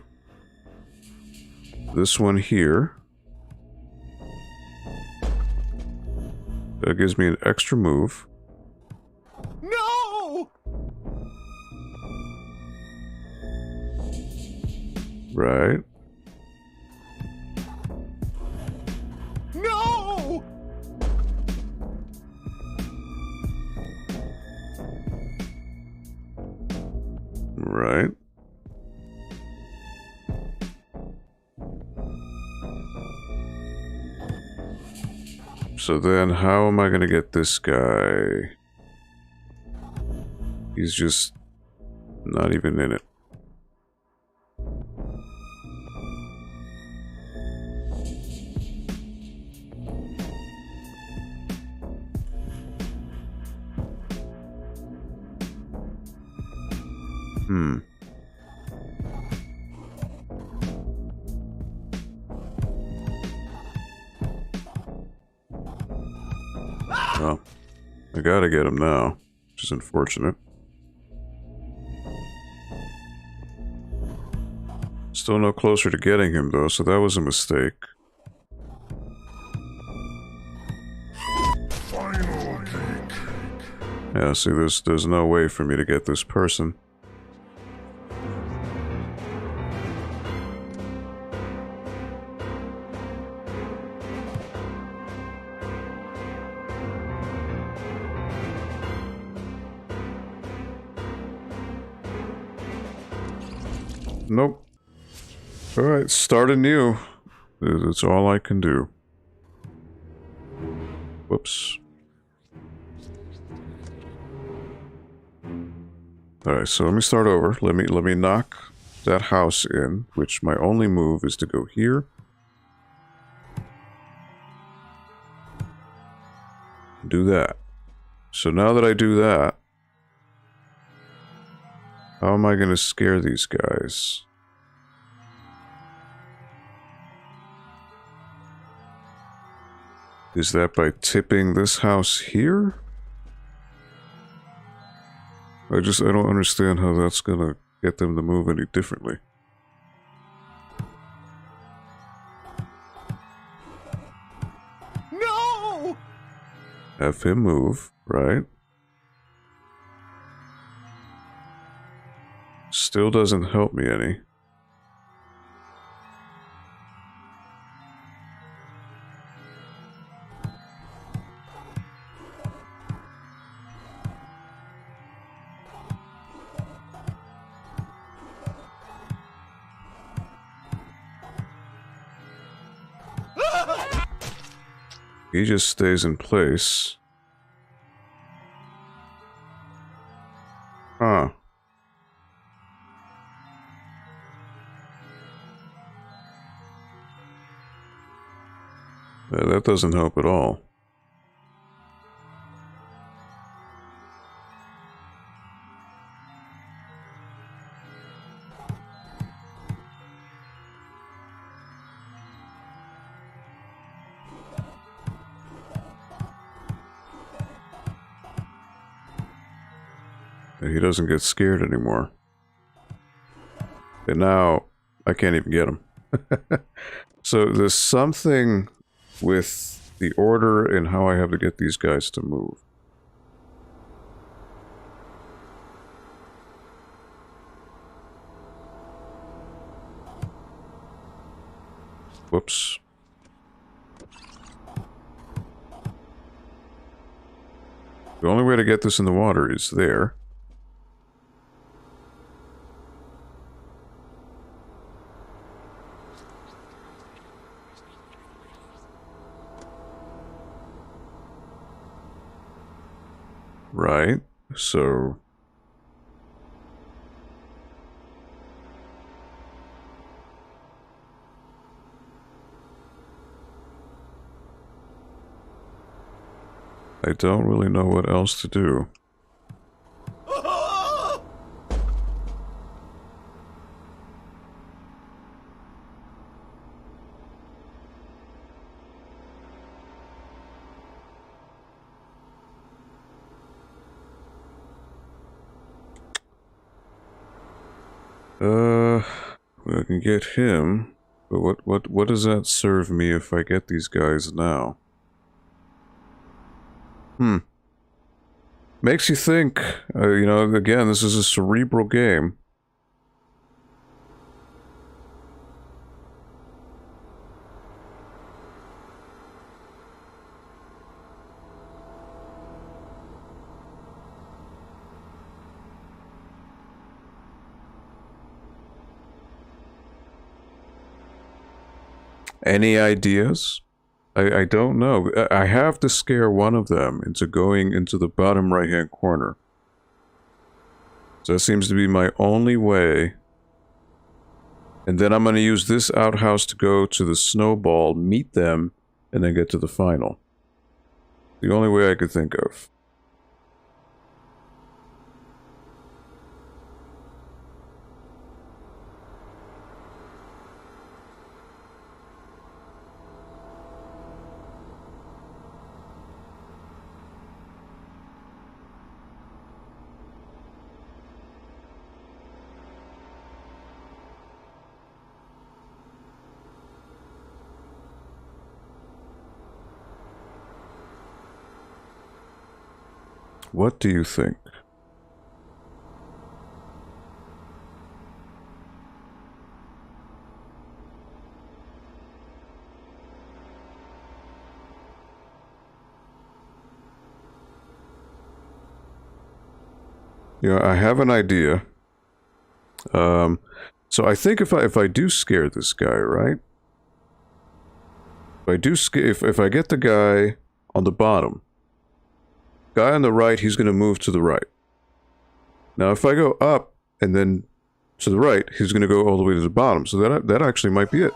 this one here. That gives me an extra move. No! Right. No! Right. So then how am I gonna get this guy? He's just not even in it. Well, I gotta get him now, which is unfortunate. Still no closer to getting him though, so that was a mistake. Final cake. Yeah, see, there's no way for me to get this person. Nope. Alright, start anew. That's all I can do. Whoops. Alright, so let me start over. Let me knock that house in, which my only move is to go here. Do that. So now that I do that, how am I going to scare these guys? Is that by tipping this house here? I don't understand how that's going to get them to move any differently. No! Have him move, right? Still doesn't help me any. He just stays in place. Huh. Yeah, that doesn't help at all. He doesn't get scared anymore. And now, I can't even get him. So there's something with the order and how I have to get these guys to move. Whoops. The only way to get this in the water is there. Right, so... I don't really know what else to do. I can get him, but what does that serve me if I get these guys now? Makes you think, you know, again, this is a cerebral game. Any ideas? I don't know. I have to scare one of them into going into the bottom right-hand corner. So that seems to be my only way. And then I'm going to use this outhouse to go to the snowball, meet them, and then get to the final. The only way I could think of. What do you think? You know, I have an idea. So I think if I do scare this guy, right? If I get the guy on the bottom, guy on the right, he's going to move to the right. Now, if I go up and then to the right, he's going to go all the way to the bottom. So that actually might be it.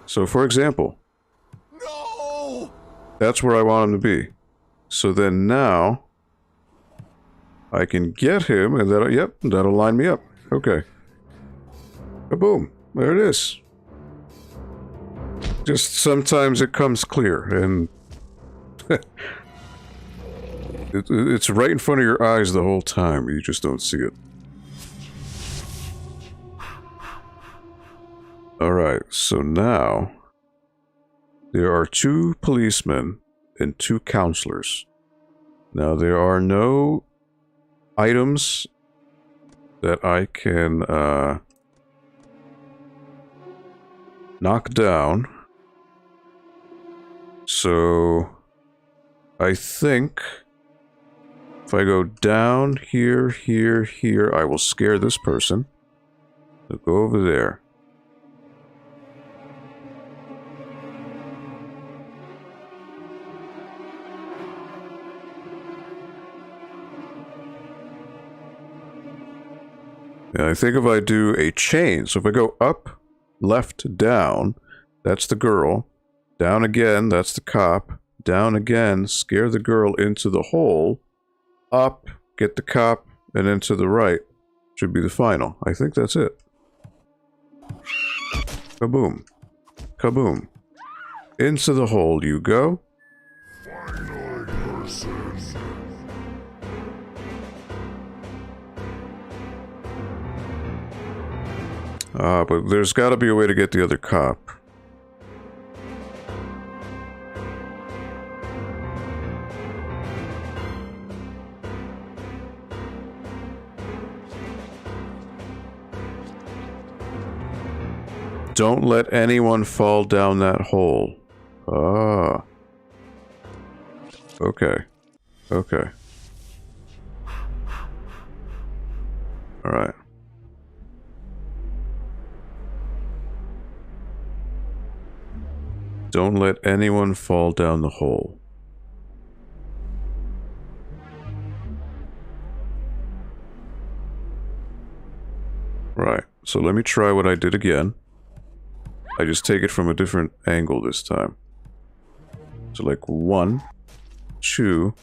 So, for example, No! that's where I want him to be. So then now, I can get him, and that'll line me up. Okay. Boom. There it is. Just sometimes it comes clear, and it's right in front of your eyes the whole time. You just don't see it. Alright, so now there are two policemen and 2 counselors. Now, there are no items that I can knock down. So, I think if I go down here, here, here, I will scare this person. So go over there. Yeah, I think if I do a chain, so if I go up, left, down, that's the girl. Down again, that's the cop. Down again, scare the girl into the hole. Up, get the cop, and then to the right should be the final. I think that's it. Kaboom. Kaboom. Into the hole you go. Final person. But there's got to be a way to get the other cop. Don't let anyone fall down that hole. Ah. Okay. Okay. Alright. Don't let anyone fall down the hole. Right. So let me try what I did again. I just take it from a different angle this time. So like 1, 2.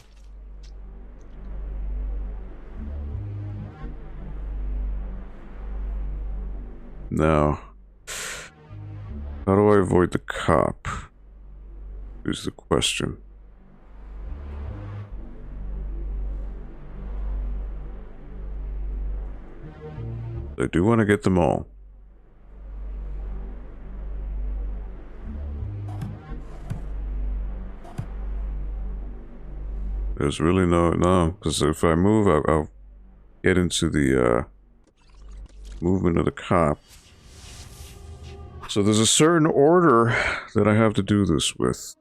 Now, how do I avoid the cop? Is the question. I do want to get them all. There's really no, because if I move, I'll get into the movement of the cop. So there's a certain order that I have to do this with.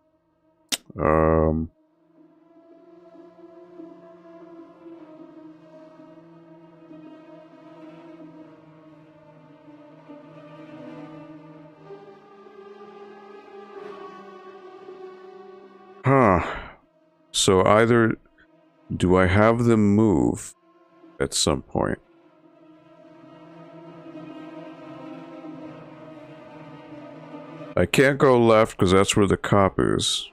So either do I have them move at some point? I can't go left because that's where the cop is.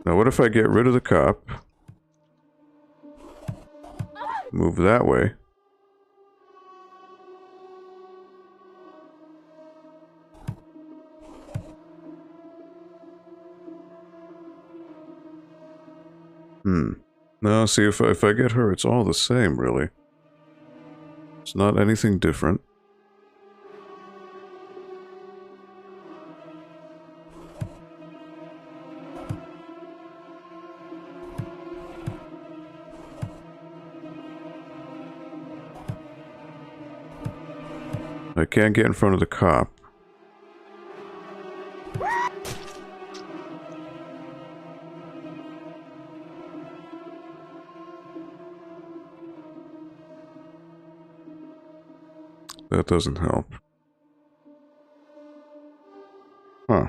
Now what if I get rid of the cop? Move that way. No, see, if I get her, it's all the same, really. It's not anything different. I can't get in front of the cop. That doesn't help. Huh.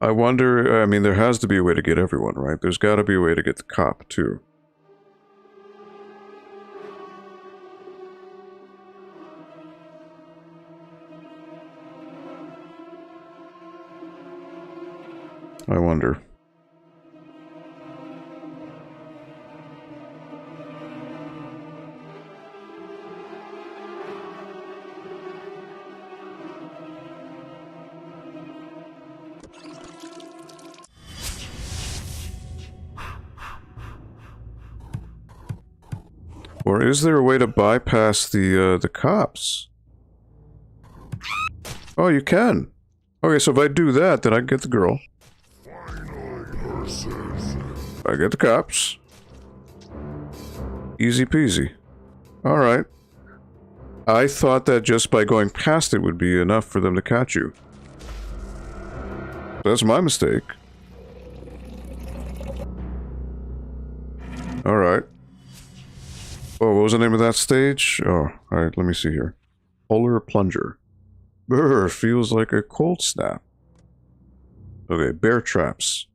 I wonder, I mean, there has to be a way to get everyone, right? There's got to be a way to get the cop, too. I wonder. Or is there a way to bypass the cops? Oh, you can. Okay, so if I do that, then I get the girl. I get the cops. Easy peasy. Alright. I thought that just by going past it would be enough for them to catch you. That's my mistake. Alright. Oh, what was the name of that stage? Oh, alright, let me see here. Polar Plunger. Brr, feels like a cold snap. Okay, bear traps.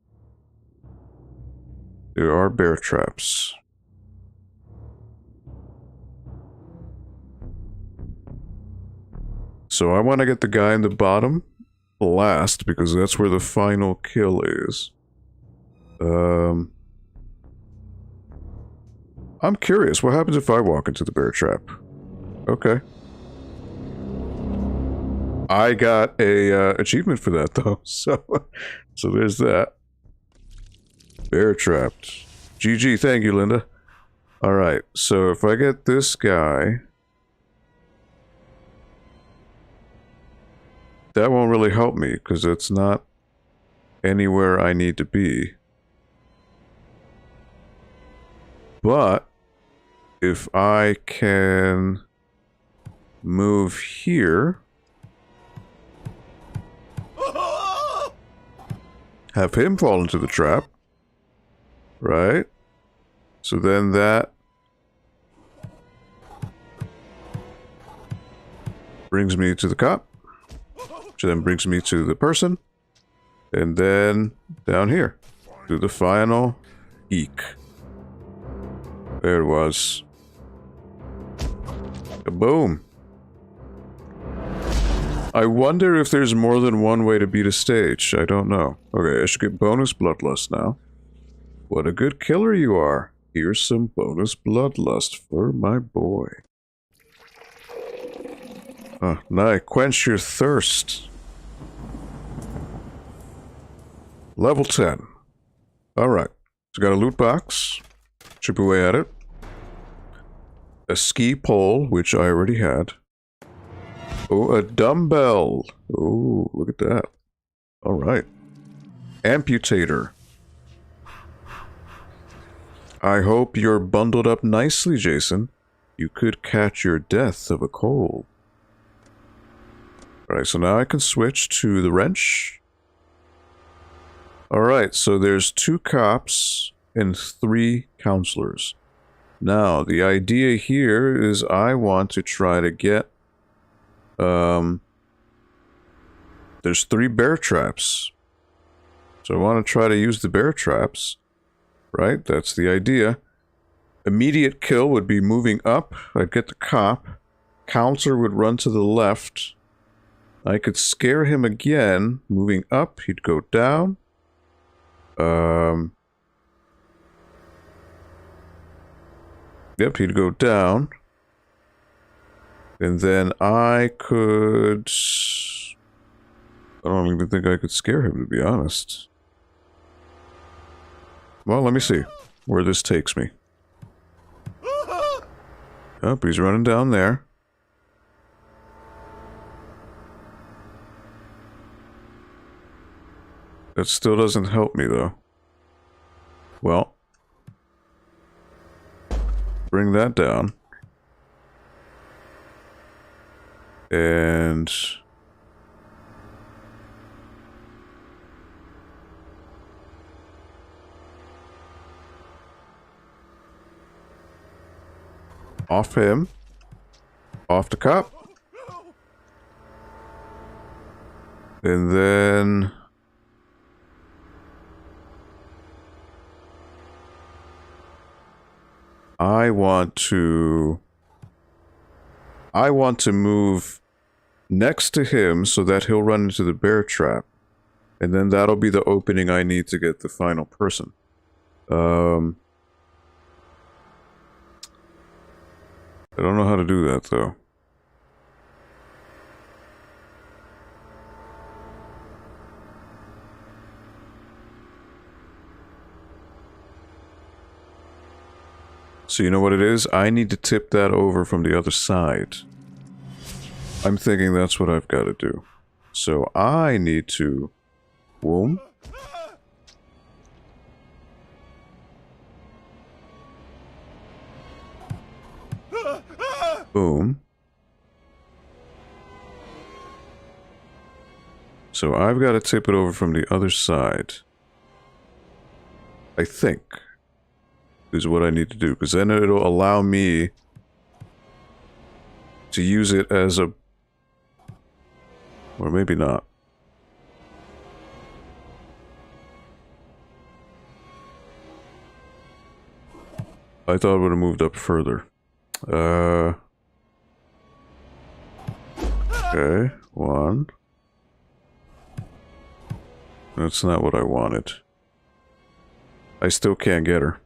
There are bear traps. So I want to get the guy in the bottom last, because that's where the final kill is. I'm curious, what happens if I walk into the bear trap? Okay. I got a achievement for that though, so there's that. Bear trapped. GG, thank you, Linda. Alright, so if I get this guy... That won't really help me, because it's not anywhere I need to be. But, if I can move here... Have him fall into the trap. Right? So then that... brings me to the cop. Which then brings me to the person. And then down here. To the final eek. There it was. Boom. I wonder if there's more than one way to beat a stage. I don't know. Okay, I should get bonus bloodlust now. What a good killer you are. Here's some bonus bloodlust for my boy. Now quench your thirst. Level 10. Alright. So got a loot box. Chip away at it. A ski pole, which I already had. Oh, a dumbbell. Oh, look at that. Alright. Amputator. I hope you're bundled up nicely, Jason. You could catch your death of a cold. Alright, so now I can switch to the wrench. Alright, so there's 2 cops and 3 counselors. Now, the idea here is I want to try to get... there's 3 bear traps. So I want to try to use the bear traps. Right? That's the idea. Immediate kill would be moving up. I'd get the cop. Counselor would run to the left. I could scare him again. Moving up, he'd go down. Yep, he'd go down. And then I could... I don't even think I could scare him, to be honest. Well, let me see where this takes me. Oh, he's running down there. That still doesn't help me, though. Well. Bring that down. And... off him. Off the cop. And then... I want to move next to him so that he'll run into the bear trap. And then that'll be the opening I need to get the final person. I don't know how to do that, though. So you know what it is? I need to tip that over from the other side. I'm thinking that's what I've got to do. So I need to... Boom. Boom. So I've got to tip it over from the other side. I think. Is what I need to do. Because then it'll allow me to use it as a... Or maybe not. I thought it would have moved up further. Okay, one. That's not what I wanted. I still can't get her.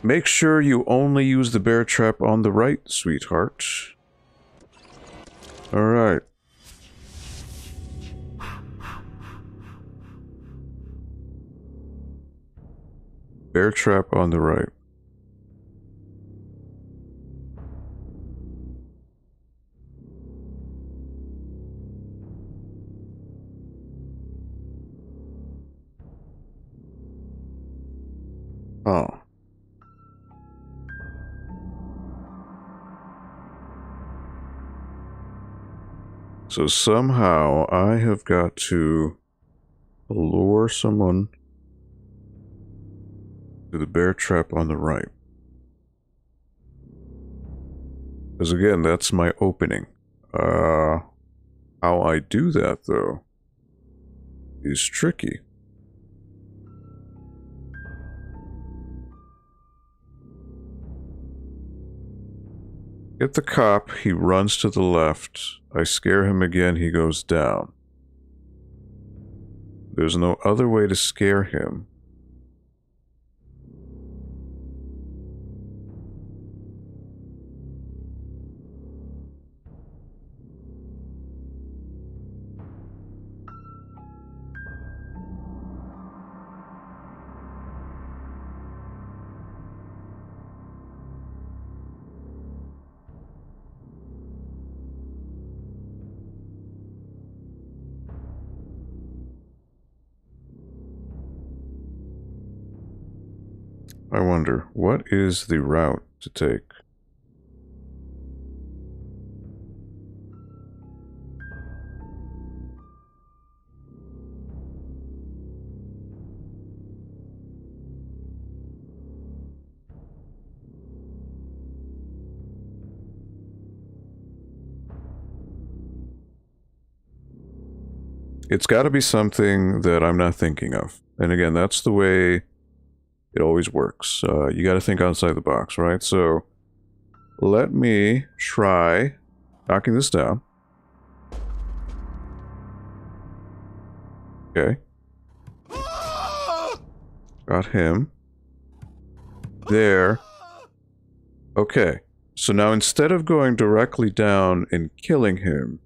Make sure you only use the bear trap on the right, sweetheart. Alright. Bear trap on the right. Oh. So somehow I have got to lure someone to the bear trap on the right. Because again, that's my opening. How I do that, though, is tricky. Get the cop, he runs to the left. I scare him again, he goes down. There's no other way to scare him. I wonder, what is the route to take? It's got to be something that I'm not thinking of. And again, that's the way it always works. You got to think outside the box, right? So let me try knocking this down. Okay. Got him. There. Okay. So now instead of going directly down and killing him,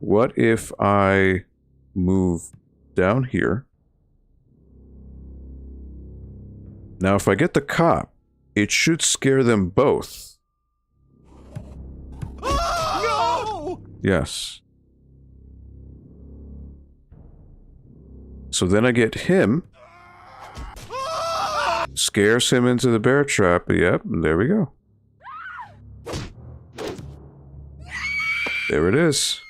what if I move down here? Now, if I get the cop, it should scare them both. No! Yes. So then I get him. Scares him into the bear trap. Yep, and there we go. There it is.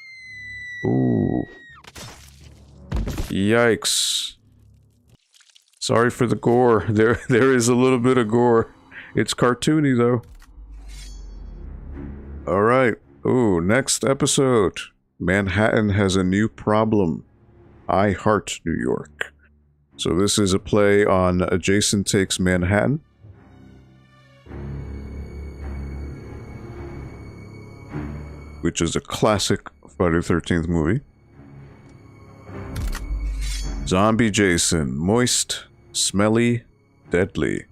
Ooh. Yikes. Sorry for the gore. There is a little bit of gore. It's cartoony, though. Alright. Ooh, next episode. Manhattan has a new problem. I heart New York. So this is a play on Jason Takes Manhattan. Which is a classic Friday the 13th movie. Zombie Jason. Moist, smelly, deadly.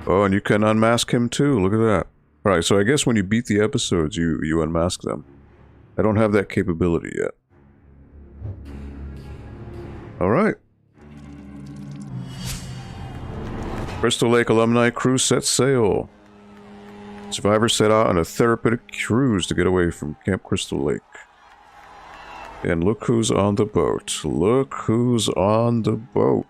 Oh, and you can unmask him too. Look at that. Alright, so I guess when you beat the episodes, you unmask them. I don't have that capability yet. Alright. Crystal Lake alumni crew sets sail. Survivors set out on a therapeutic cruise to get away from Camp Crystal Lake. And look who's on the boat. Look who's on the boat.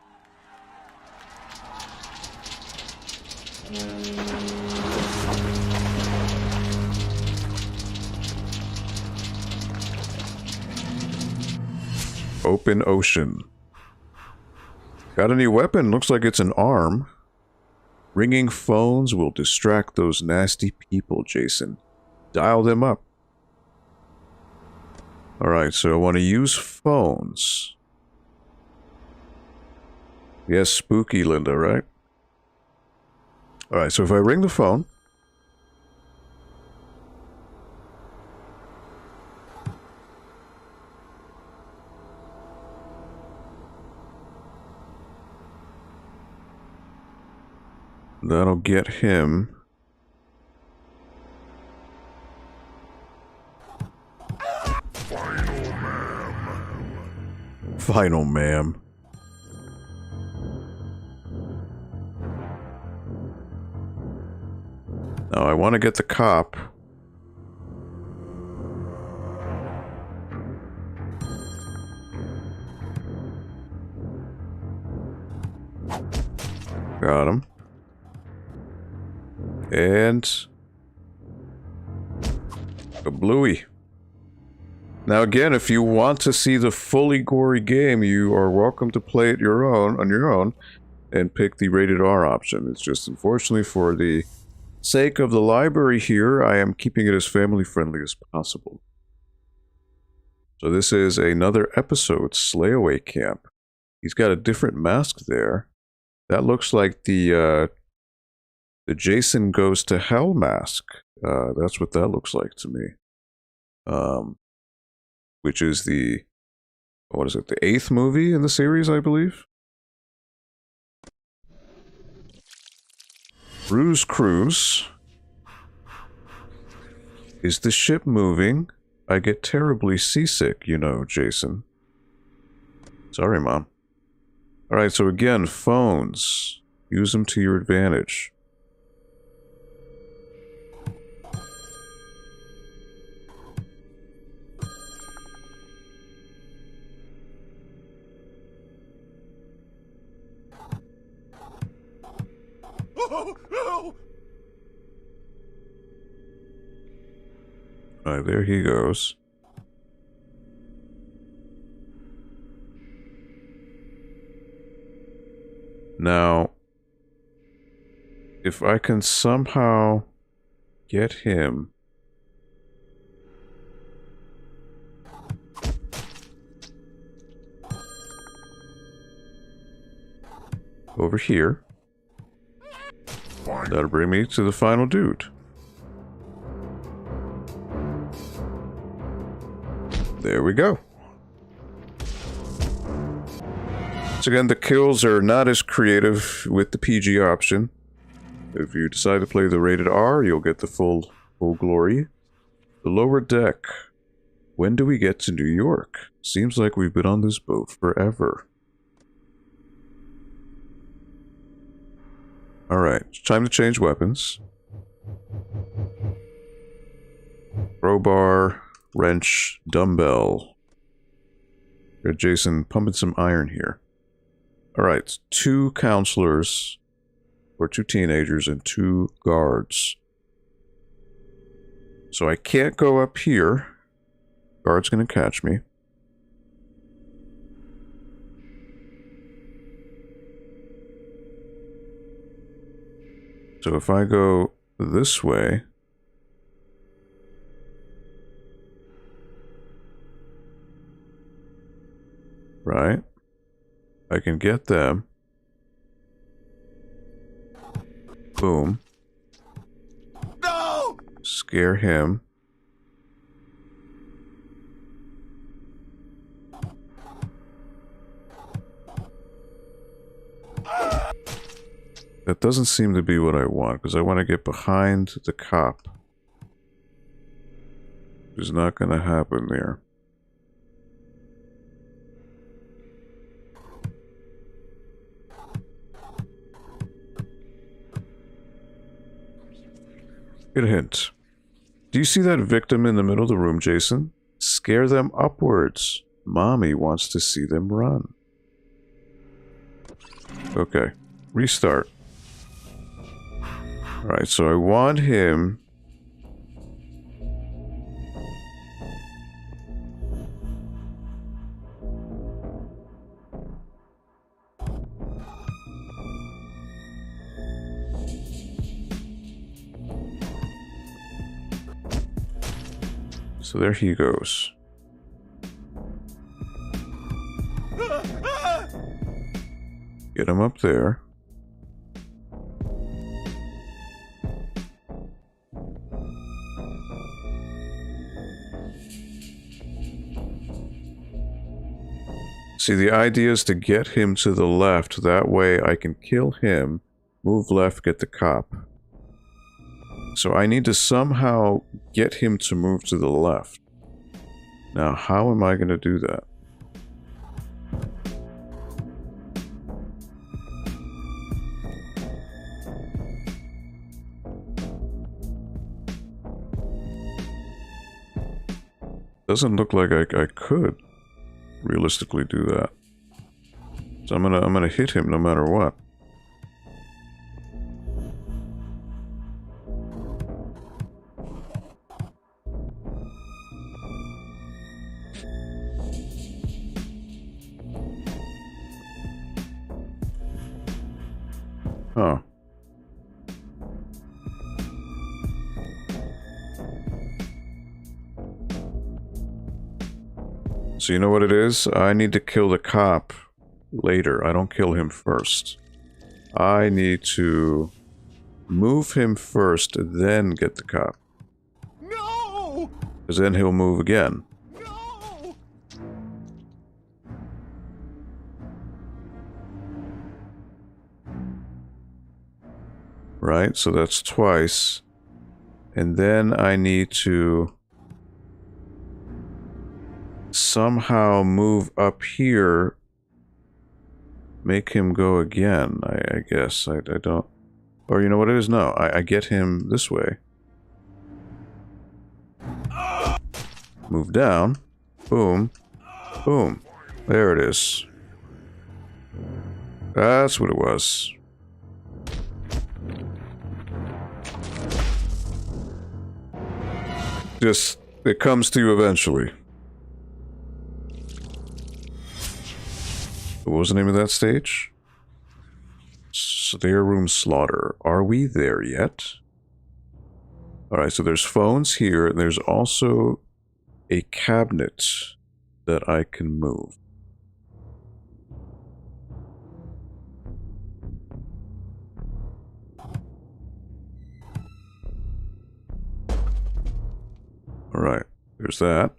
Open ocean. Got a new weapon? Looks like it's an arm. Ringing phones will distract those nasty people, Jason. Dial them up. Alright, so I want to use phones. Yes, spooky Linda, right? Alright, so if I ring the phone... That'll get him. Final, ma'am. Now I want to get the cop. Got him. And a bluey. Now again, if you want to see the fully gory game, you are welcome to play it on your own and pick the rated R option. It's just unfortunately for the sake of the library here, I am keeping it as family friendly as possible. So this is another episode, Slayaway Camp. He's got a different mask there. That looks like the Jason Goes to Hell mask. That's what that looks like to me. Which is the, what is it, the 8th movie in the series, I believe? Ruse Cruise. Is the ship moving? I get terribly seasick, you know, Jason. Sorry, Mom. Alright, so again, phones. Use them to your advantage. Oh, no! Alright, there he goes. Now, if I can somehow get him... over here, that'll bring me to the final dude. There we go. So again, the kills are not as creative with the PG option. If you decide to play the rated R, you'll get the full glory. The lower deck. When do we get to New York? Seems like we've been on this boat forever. Alright, it's time to change weapons. Crowbar, wrench, dumbbell. Got Jason pumping some iron here. Alright, 2 counselors, or 2 teenagers, and 2 guards. So I can't go up here. Guard's gonna catch me. So if I go this way... right? I can get them. Boom. No! Scare him. That doesn't seem to be what I want, because I want to get behind the cop. It's not going to happen there. Get a hint. Do you see that victim in the middle of the room, Jason? Scare them upwards. Mommy wants to see them run. Okay. Restart. Alright, so I want him... So there he goes. Get him up there. See, the idea is to get him to the left. That way I can kill him, move left, get the cop. So I need to somehow get him to move to the left. Now, how am I going to do that? Doesn't look like I could realistically do that. So I'm gonna hit him no matter what. Huh. So you know what it is? I need to kill the cop later. I don't kill him first. I need to move him first, then get the cop. No! Because then he'll move again. No! Right? So that's twice. And then I need to somehow move up here, make him go again, I guess. I don't... Or you know what it is? No, I get him this way. Move down. Boom. Boom. There it is. That's what it was. Just, it comes to you eventually. What was the name of that stage? Spare room slaughter. Are we there yet? Alright, so there's phones here, and there's also a cabinet that I can move. Alright, there's that.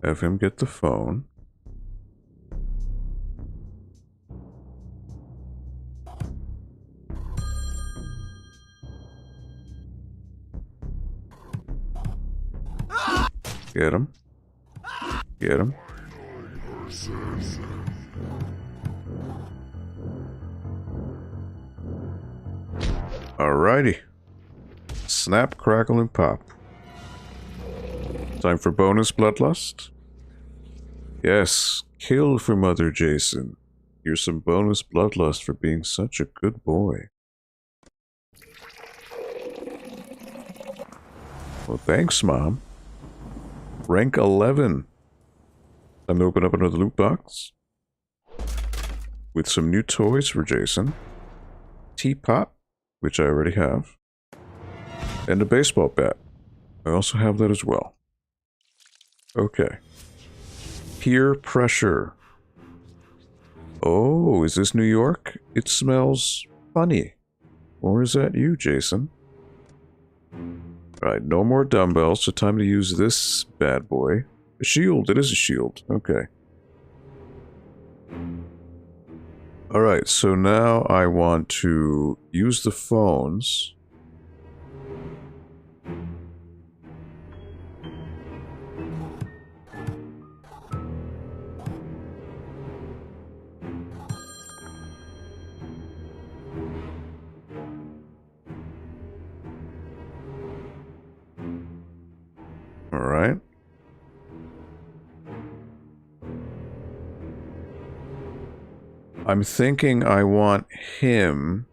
Have him get the phone. Get him. Get him. Alrighty. Snap, crackle, and pop. Time for bonus bloodlust? Yes, kill for Mother Jason. Here's some bonus bloodlust for being such a good boy. Well, thanks, Mom. Rank 11. Time to open up another loot box. With some new toys for Jason. Teapot, which I already have. And a baseball bat. I also have that as well. Okay. Peer pressure. Oh, is this New York? It smells funny. Or is that you, Jason? Alright, no more dumbbells, so time to use this bad boy. A shield, it is a shield. Okay. Alright, so now I want to use the phones. Alright. I'm thinking I want him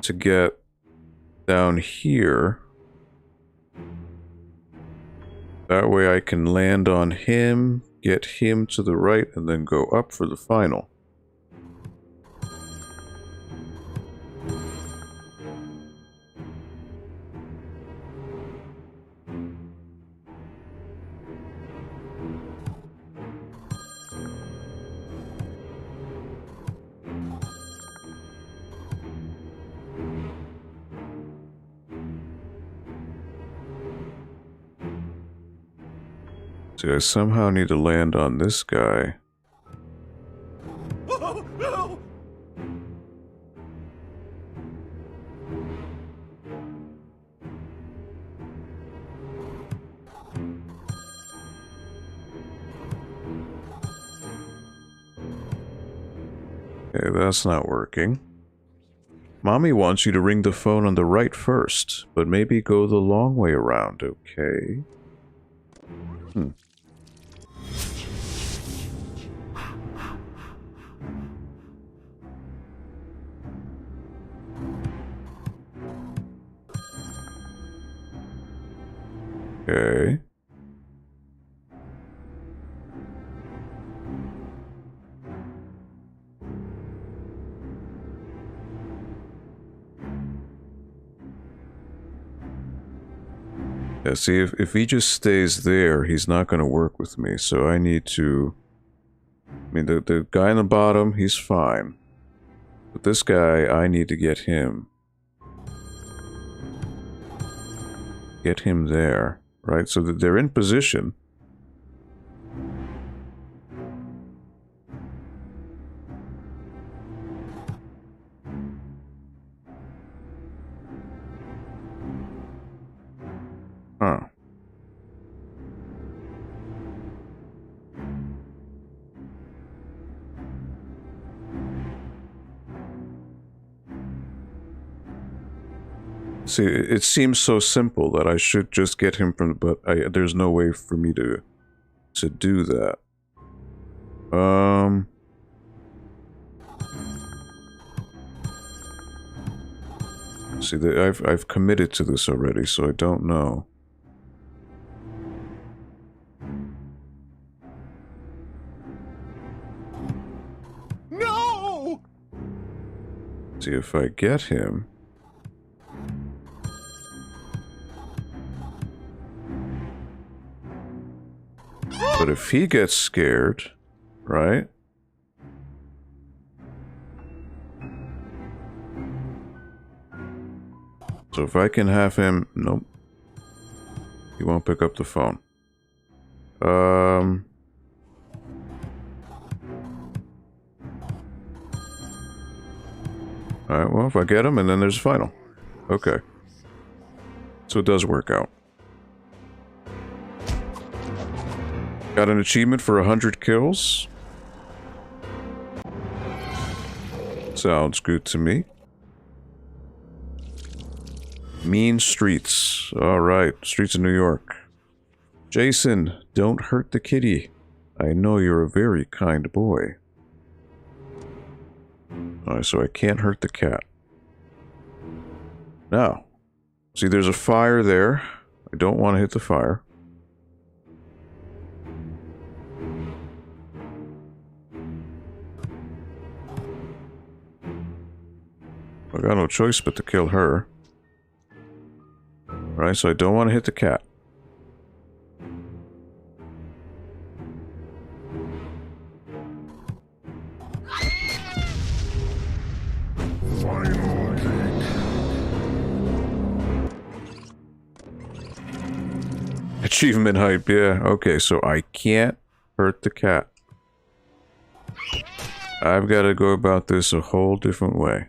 to get down here. That way I can land on him, get him to the right, and then go up for the final. So I somehow need to land on this guy. Oh, no! Okay, that's not working. Mommy wants you to ring the phone on the right first, but maybe go the long way around, okay? Okay. Yeah, see, if he just stays there, he's not going to work with me, so I need to... I mean, the guy in the bottom, he's fine. But this guy, I need to get him. Get him there, right? So that they're in position. Huh. See, it seems so simple that I should just get him from, but there's no way for me to do that. See, I've committed to this already, so I don't know. No! See if I get him. But if he gets scared, right? So if I can have him... Nope. He won't pick up the phone. Alright, well, if I get him, and then there's a final. Okay. So it does work out. Got an achievement for 100 kills. Sounds good to me. Mean streets. Alright, streets of New York. Jason, don't hurt the kitty. I know you're a very kind boy. Alright, so I can't hurt the cat. Now, see there's a fire there. I don't want to hit the fire. I got no choice but to kill her. Right, so I don't want to hit the cat. Achievement hype, yeah. Okay, so I can't hurt the cat. I've got to go about this a whole different way.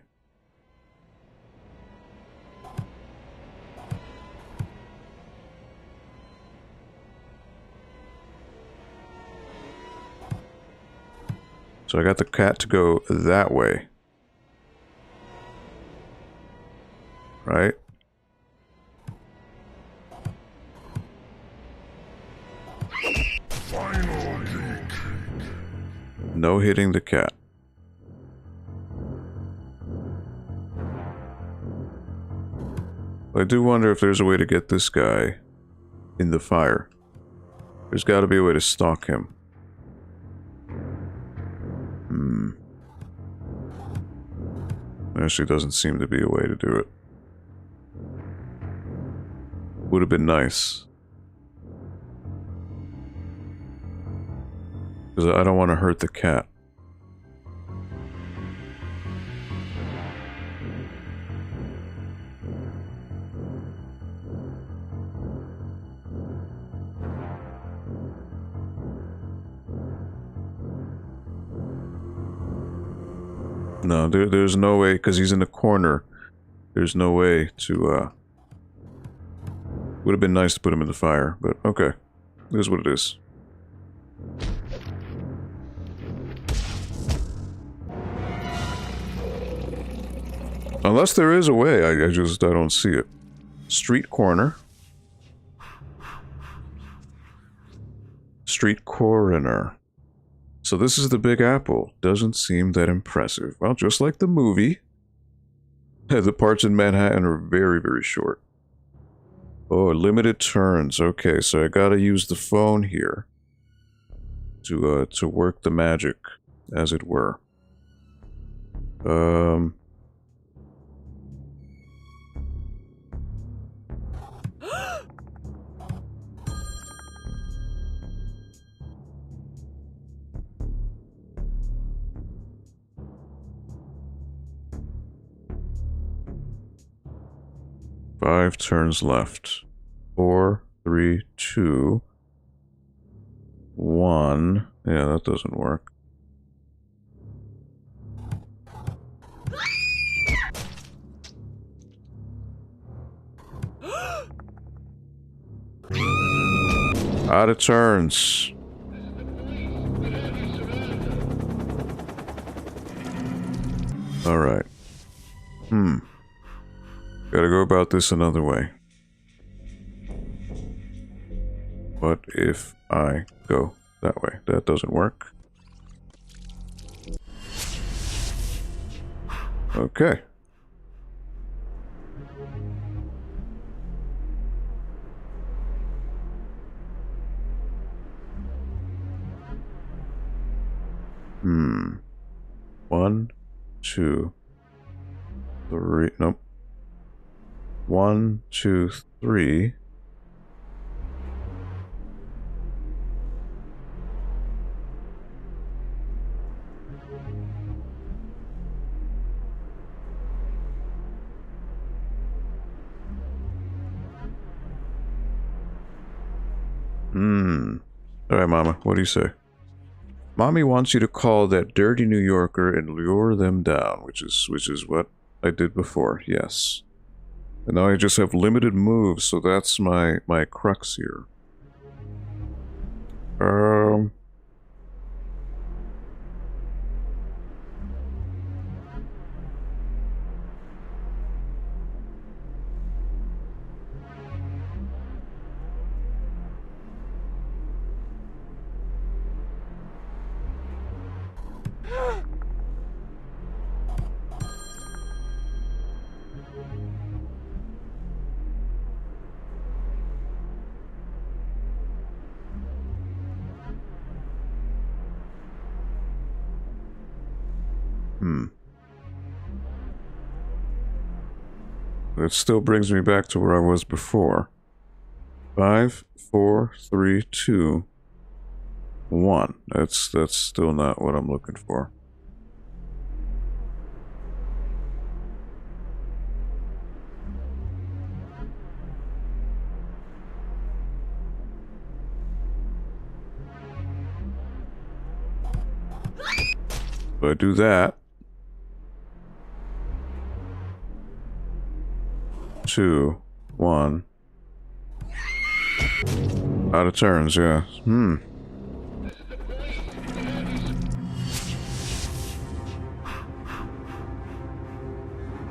So I got the cat to go that way. Right? No hitting the cat. I do wonder if there's a way to get this guy in the fire. There's got to be a way to stalk him. There actually doesn't seem to be a way to do it. Would have been nice. Because I don't want to hurt the cat. No, there's no way, because he's in the corner. There's no way to, would have been nice to put him in the fire, but okay. It is what it is. Unless there is a way, I don't see it. Street corner. Street coroner. So this is the Big Apple. Doesn't seem that impressive. Well, just like the movie. The parts in Manhattan are very, very short. Oh, limited turns. Okay, so I gotta use the phone here. To work the magic, as it were. 5 turns left. 4, 3, 2, 1. Yeah, that doesn't work. Out of turns. Alright. Gotta go about this another way. What if I go that way? That doesn't work. Okay. One, 2, 3. Nope. 1, 2, 3. Alright, Mama, what do you say? Mommy wants you to call that dirty New Yorker and lure them down, which is what I did before, yes. And now I just have limited moves, so that's my crux here. It still brings me back to where I was before. 5, 4, 3, 2, 1. That's still not what I'm looking for. So I do that. 2, 1. Out of turns, yeah.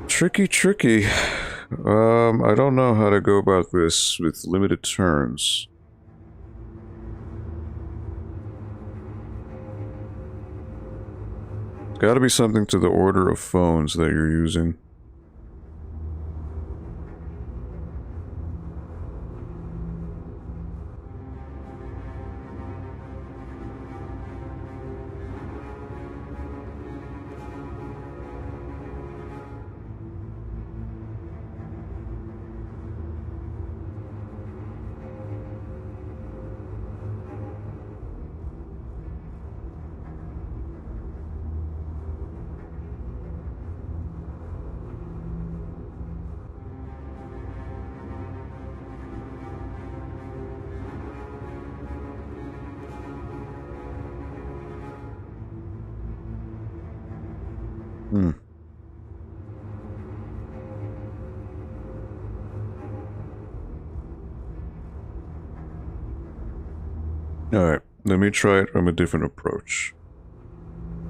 Tricky. I don't know how to go about this with limited turns. It's gotta be something to the order of phones that you're using. Alright, let me try it from a different approach.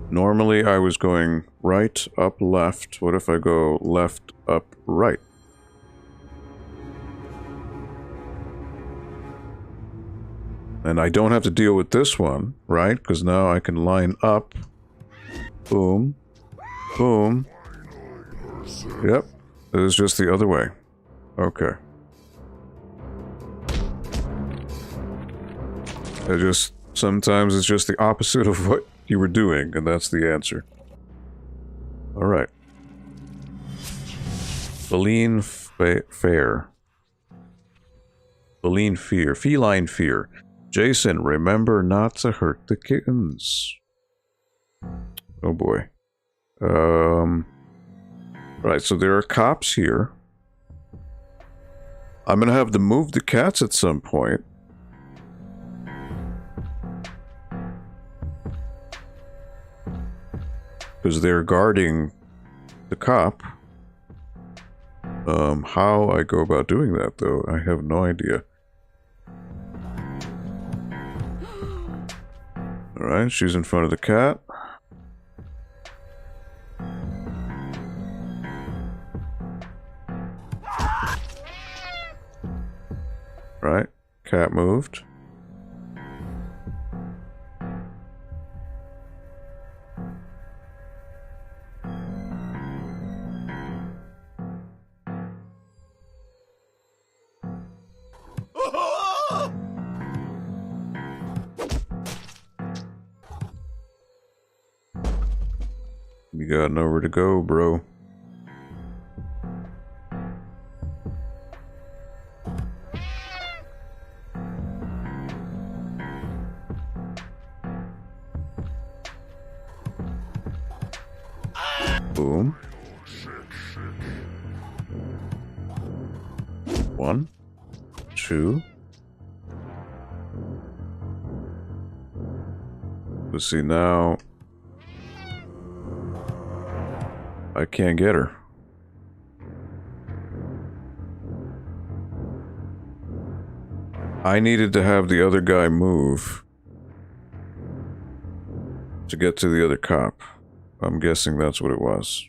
Normally I was going right, up, left. What if I go left, up, right? And I don't have to deal with this one, right? Because now I can line up. Boom. Boom. Yep. It is just the other way. Okay. Sometimes it's just the opposite of what you were doing, and that's the answer. Alright. Feline fear. Feline fear. Jason, remember not to hurt the kittens. Oh boy. Right, so there are cops here. I'm gonna have to move the cats at some point. Because they're guarding the cop. How I go about doing that, though, I have no idea. Alright, she's in front of the cat. Right, cat moved. You got nowhere to go, bro. Boom. 1, 2. Let's see now. I can't get her. I needed to have the other guy move to get to the other cop. I'm guessing that's what it was.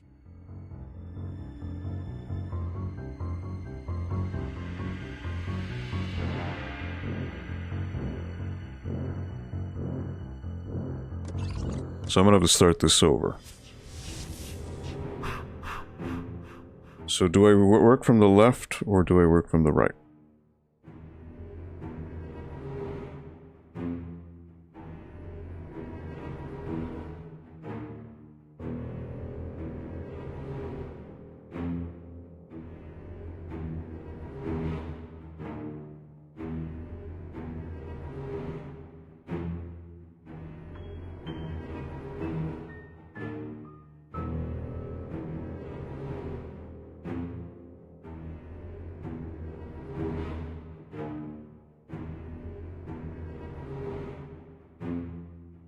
So I'm gonna have to start this over. So do I work from the left or do I work from the right?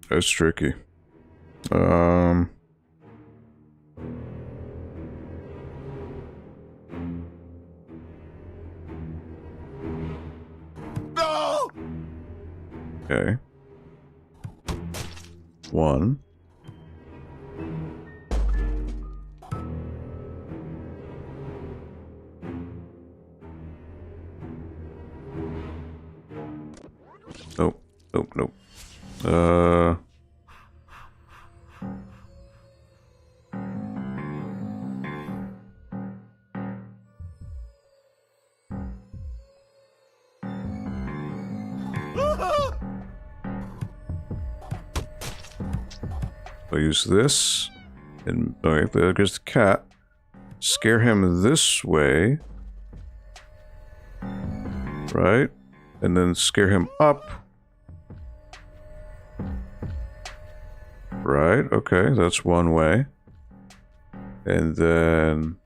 That's tricky. Okay. 1. Nope. Nope. Nope. I'll use this. And okay, there goes the cat. Scare him this way. Right? And then scare him up. Right, okay, that's one way. And then...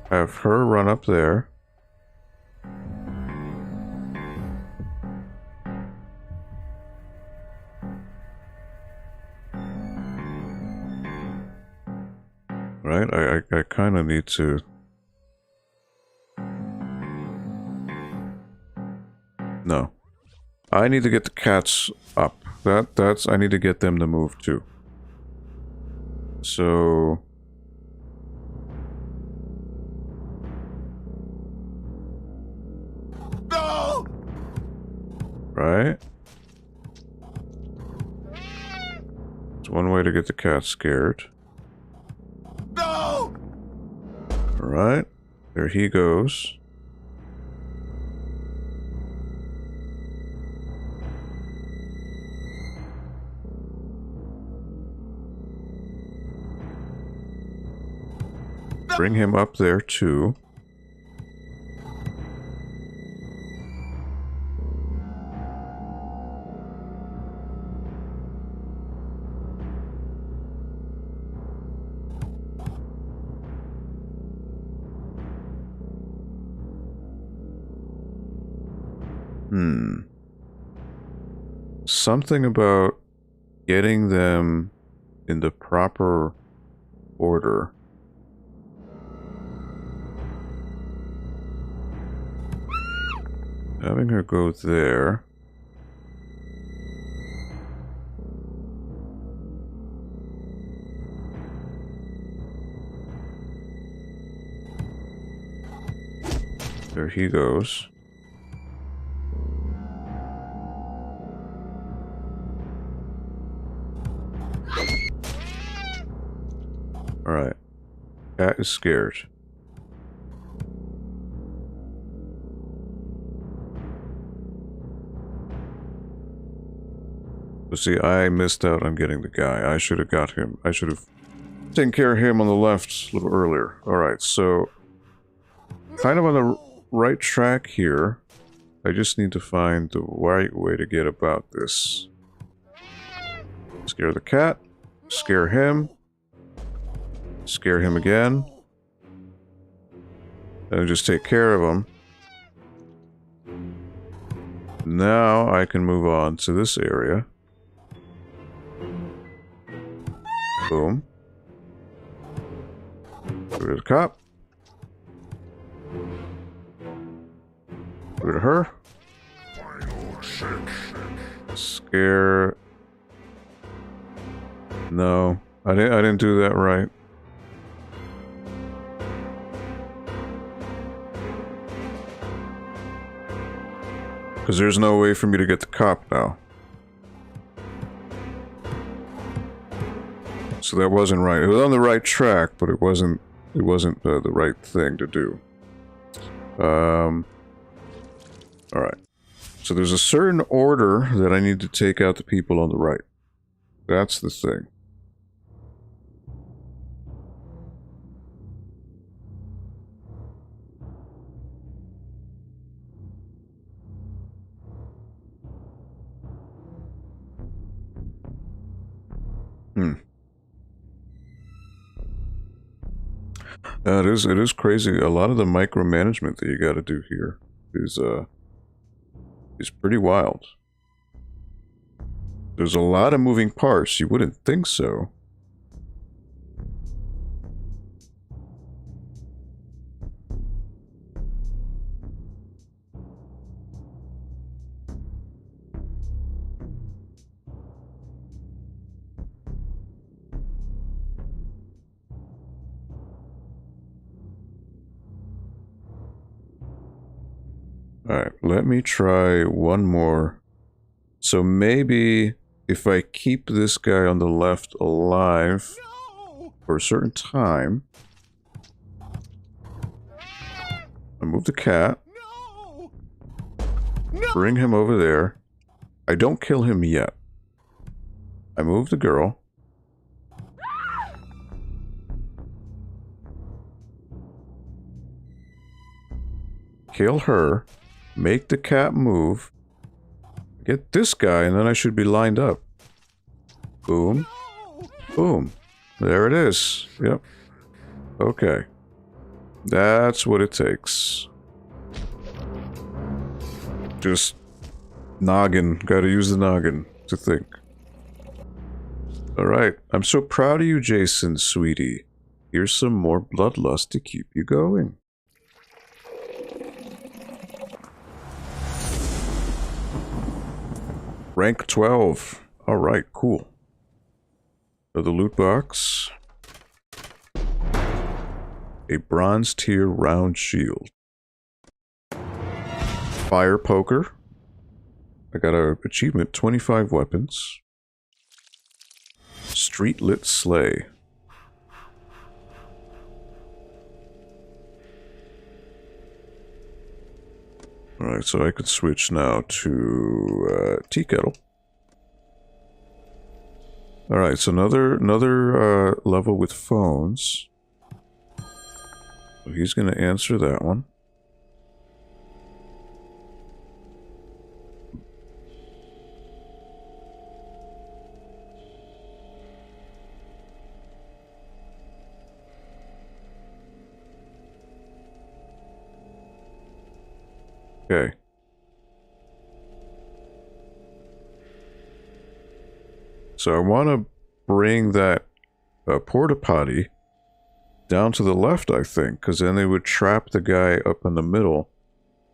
have her run up there. Right, I kind of need to... No. I need to get the cats up. I need to get them to move too. So... No! Right? It's one way to get the cat scared. No! Alright. There he goes. Bring him up there too. Something about getting them in the proper order. Having her go there. There he goes. Alright. Cat is scared. But see, I missed out on getting the guy. I should have got him. I should have taken care of him on the left a little earlier. Alright, so... kind of on the right track here. I just need to find the right way to get about this. Scare the cat. Scare him. Scare him again. And just take care of him. Now I can move on to this area. Boom. Go to the cop. Go to her. Scare. No, I didn't do that right. Because there's no way for me to get the cop now. So that wasn't right. It was on the right track, but it wasn't the right thing to do. Alright. So there's a certain order that I need to take out the people on the right. That's the thing. It is crazy. A lot of the micromanagement that you got to do here is pretty wild. There's a lot of moving parts. You wouldn't think so. Alright, let me try one more. So maybe if I keep this guy on the left alive No! for a certain time, I move the cat, No! No! bring him over there. I don't kill him yet. I move the girl. Kill her. Make the cat move. Get this guy, and then I should be lined up. Boom. No! Boom. There it is. Yep. Okay. That's what it takes. Just noggin. Gotta use the noggin to think. Alright. I'm so proud of you, Jason, sweetie. Here's some more bloodlust to keep you going. Rank 12. Alright, cool. Another loot box. A bronze tier round shield. Fire poker. I got a achievement, 25 weapons. Street lit sleigh. Alright, so I could switch now to tea kettle. Alright, so another level with phones. So he's gonna answer that one. Okay. So I want to bring that porta potty down to the left, I think, because then they would trap the guy up in the middle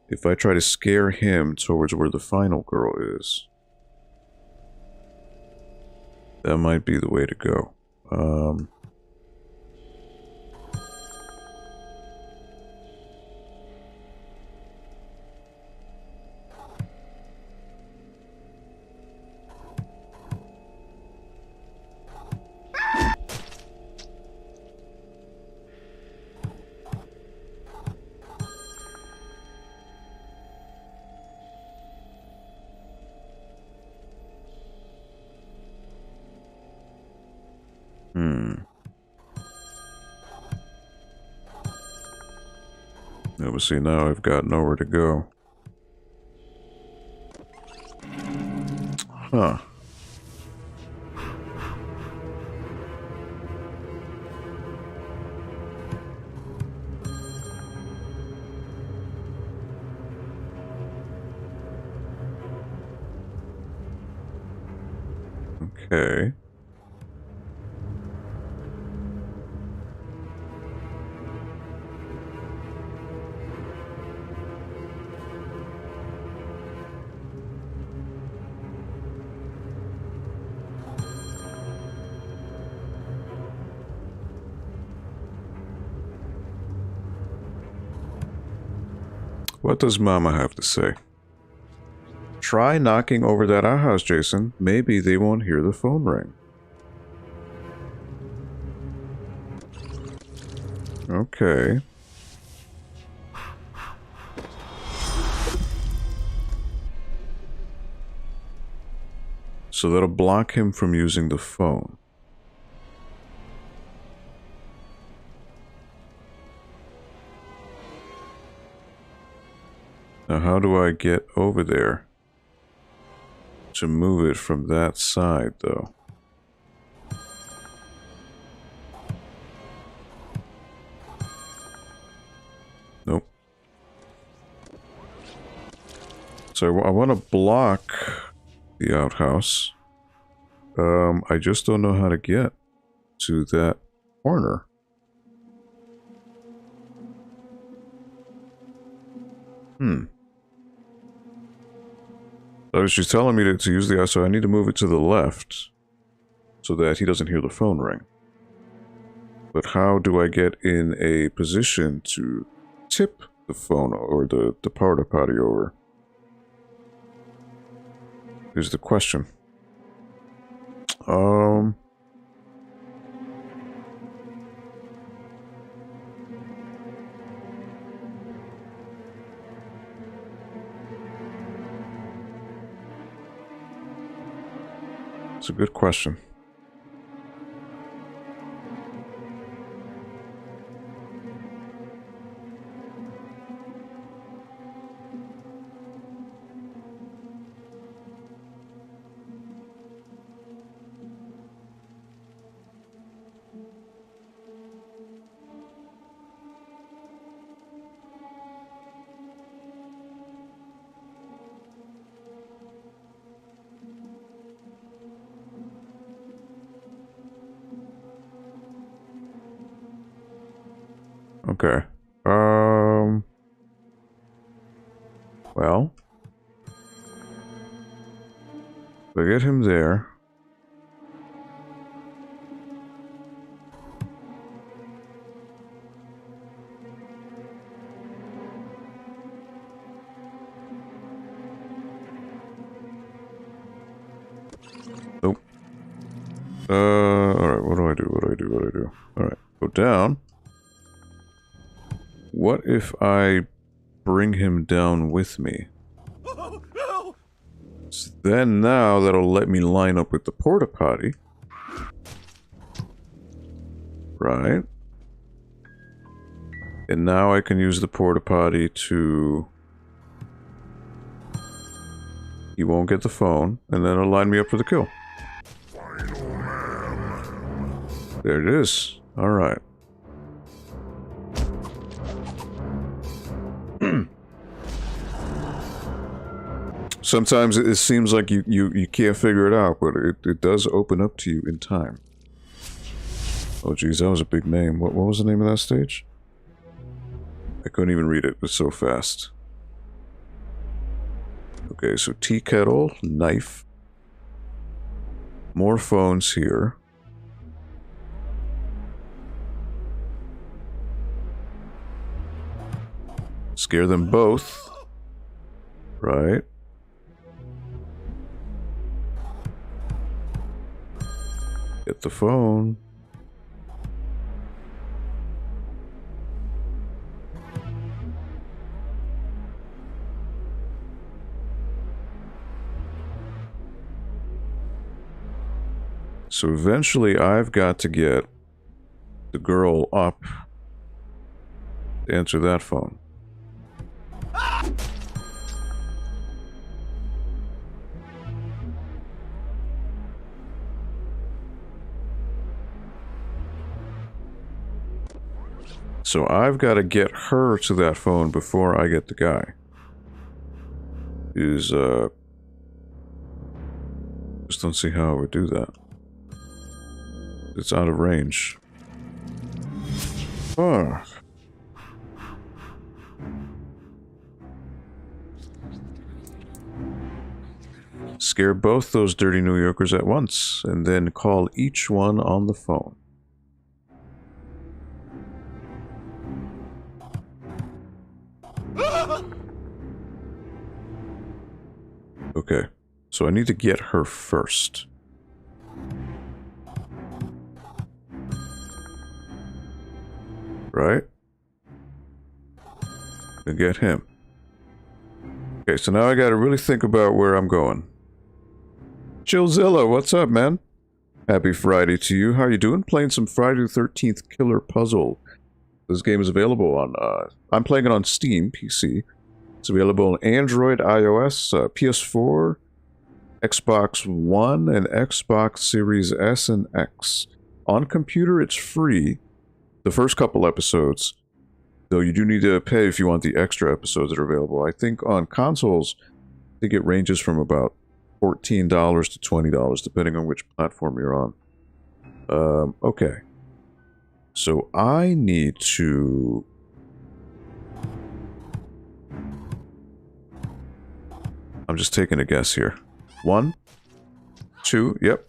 if I try to scare him towards where the final girl is. That might be the way to go. Obviously now I've got nowhere to go. Huh. Okay. What does Mama have to say? Try knocking over that outhouse, Jason. Maybe they won't hear the phone ring. Okay. So that'll block him from using the phone. Now how do I get over there to move it from that side, though? Nope. So I want to block the outhouse. I just don't know how to get to that corner. She's telling me to use the, so I need to move it to the left so that he doesn't hear the phone ring. But how do I get in a position to tip the phone or the porta potty over? Here's the question. It's a good question. Okay. Well, if I get him there. Nope. Alright, what do I do? Alright, go down. What if I bring him down with me? Oh, no! So then now that'll let me line up with the porta potty. Right. And now I can use the porta potty to... He won't get the phone, and then it'll line me up for the kill. There it is. Alright. Sometimes it seems like you can't figure it out, but it does open up to you in time. Oh geez, that was a big name. What was the name of that stage? I couldn't even read it. It was so fast. Okay, so tea kettle, knife. More phones here. Scare them both. Right. Get the phone. So eventually I've got to get the girl up to answer that phone. So I've got to get her to that phone before I get the guy. Just don't see how I would do that. It's out of range. Oh. Scare both those dirty New Yorkers at once, and then call each one on the phone. Okay, so I need to get her first. Right? And get him. Okay, so now I gotta really think about where I'm going. Chillzilla, what's up, man? Happy Friday to you. How are you doing? Playing some Friday the 13th Killer Puzzle. This game is available on, I'm playing it on Steam, PC. It's available on Android, iOS, PS4, Xbox One, and Xbox Series S and X. On computer, it's free. The first couple episodes, though you do need to pay if you want the extra episodes that are available. I think on consoles, I think it ranges from about $14 to $20, depending on which platform you're on. Okay. So I need to... I'm just taking a guess here. 1, 2, yep.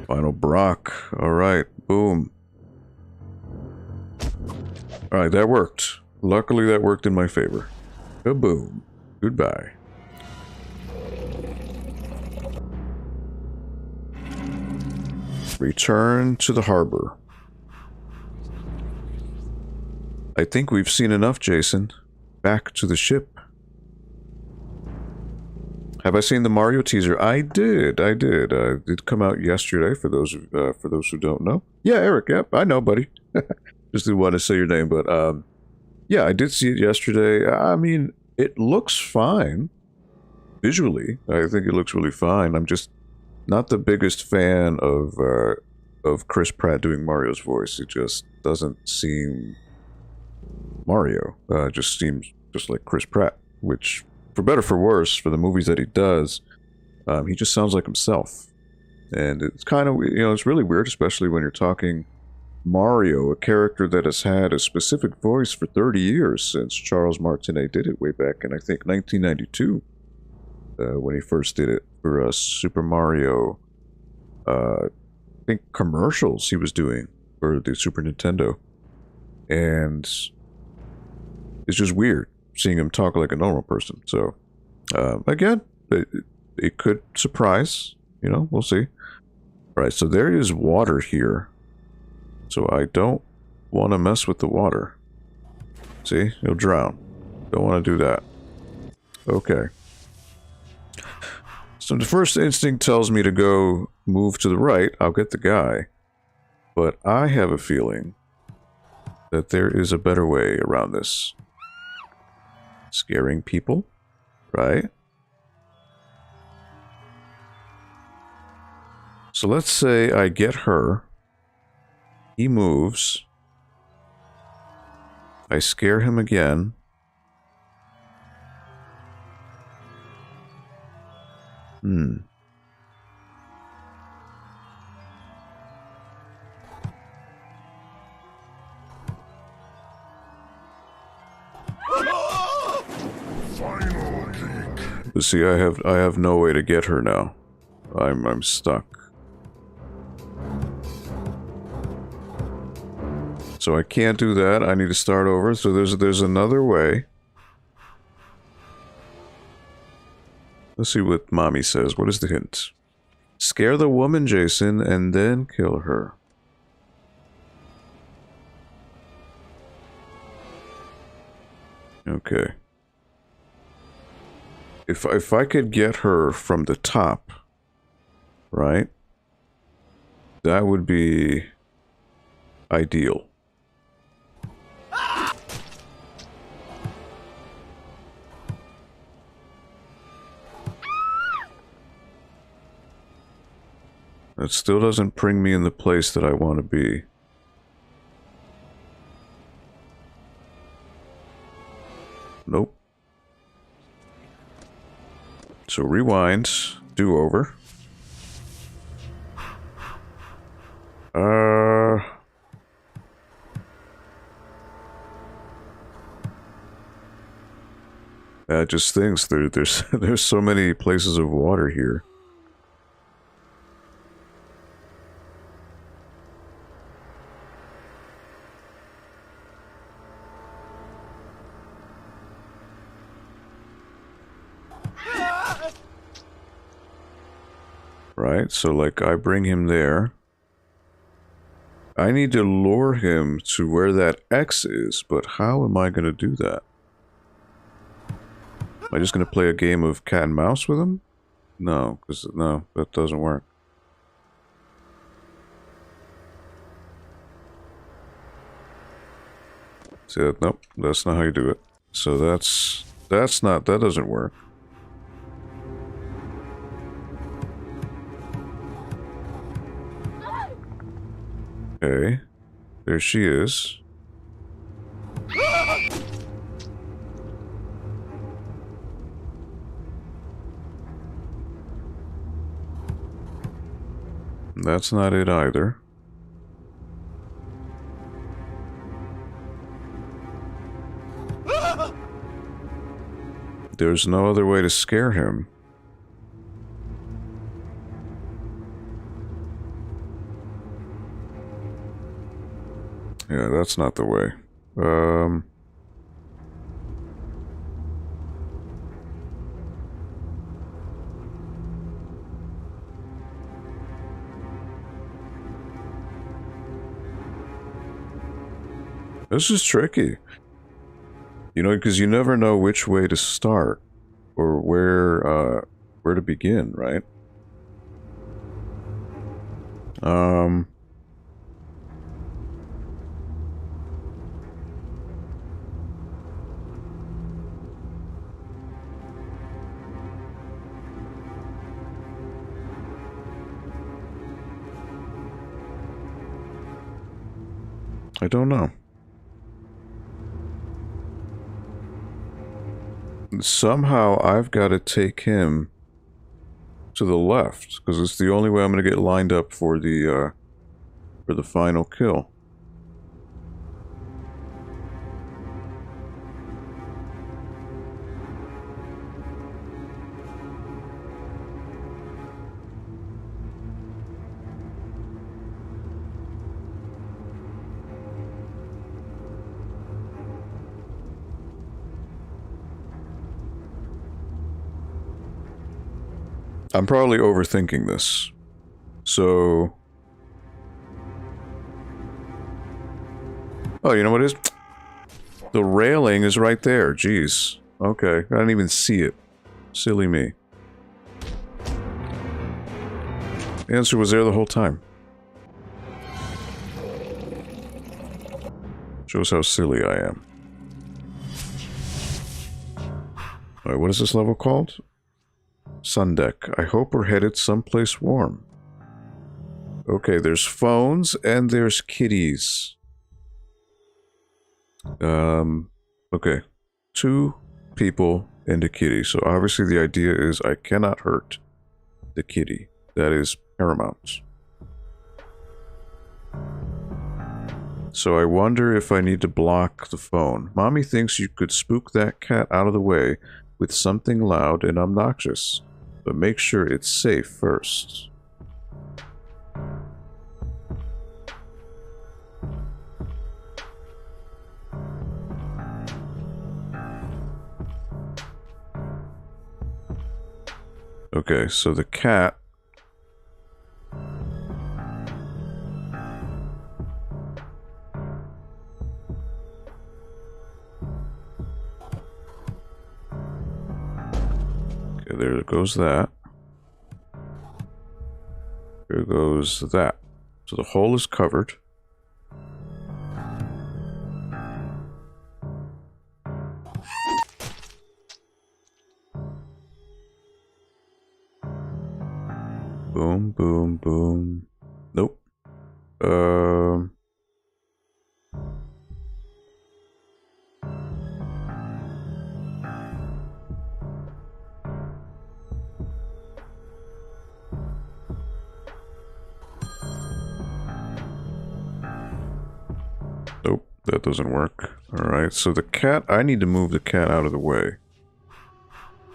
Final Brock. Alright, boom. Alright, that worked. Luckily, that worked in my favor. Kaboom. Goodbye. Return to the harbor. I think we've seen enough, Jason. Back to the ship. Have I seen the Mario teaser? I did. It did come out yesterday. For those who don't know. Yeah, Eric. Yep, I know, buddy. Just didn't want to say your name, but yeah, I did see it yesterday. I mean, it looks fine visually. I think it looks really fine. I'm just not the biggest fan of Chris Pratt doing Mario's voice. It just doesn't seem Mario. It just seems just like Chris Pratt, which, for better or for worse, for the movies that he does, he just sounds like himself. And it's kind of, you know, it's really weird, especially when you're talking Mario, a character that has had a specific voice for 30 years since Charles Martinet did it way back in, I think, 1992, when he first did it for Super Mario, I think, commercials he was doing for the Super Nintendo. And it's just weird seeing him talk like a normal person. So, again, it could surprise, you know, we'll see. All right, so there is water here. So I don't want to mess with the water. See? You'll drown. Don't want to do that. Okay. So the first instinct tells me to go move to the right. I'll get the guy. But I have a feeling that there is a better way around this. Scaring people, right? So let's say I get her. He moves. I scare him again. Final kick. See, I have no way to get her now. I'm stuck. So I can't do that. I need to start over. So there's another way. Let's see what Mommy says. What is the hint? Scare the woman, Jason, and then kill her. Okay. If I could get her from the top, right? That would be ideal. That still doesn't bring me in the place that I want to be. Nope. So rewind, do over. Just things. There's so many places of water here. Right, so like I bring him there. I need to lure him to where that X is, but how am I going to do that? Am I just going to play a game of cat and mouse with him? No, because no, that doesn't work. See, nope, that's not how you do it. So that doesn't work. Okay, there she is. That's not it either. There's no other way to scare him. Yeah, that's not the way. This is tricky. You know, because you never know which way to start or where to begin, right? I don't know. Somehow I've got to take him to the left, because it's the only way I'm going to get lined up for the final kill. I'm probably overthinking this. So... Oh, you know what it is? The railing is right there. Jeez. Okay. I didn't even see it. Silly me. The answer was there the whole time. Shows how silly I am. Alright, what is this level called? Sun deck. I hope we're headed someplace warm. Okay, there's phones and there's kitties. Okay. 2 people and a kitty. So obviously the idea is I cannot hurt the kitty. That is paramount. So I wonder if I need to block the phone. Mommy thinks you could spook that cat out of the way with something loud and obnoxious. But make sure it's safe first. Okay, so the cat... Okay, there goes that. There goes that. So the hole is covered. Boom, boom, boom. Nope. Nope, that doesn't work. Alright, so the cat, I need to move the cat out of the way.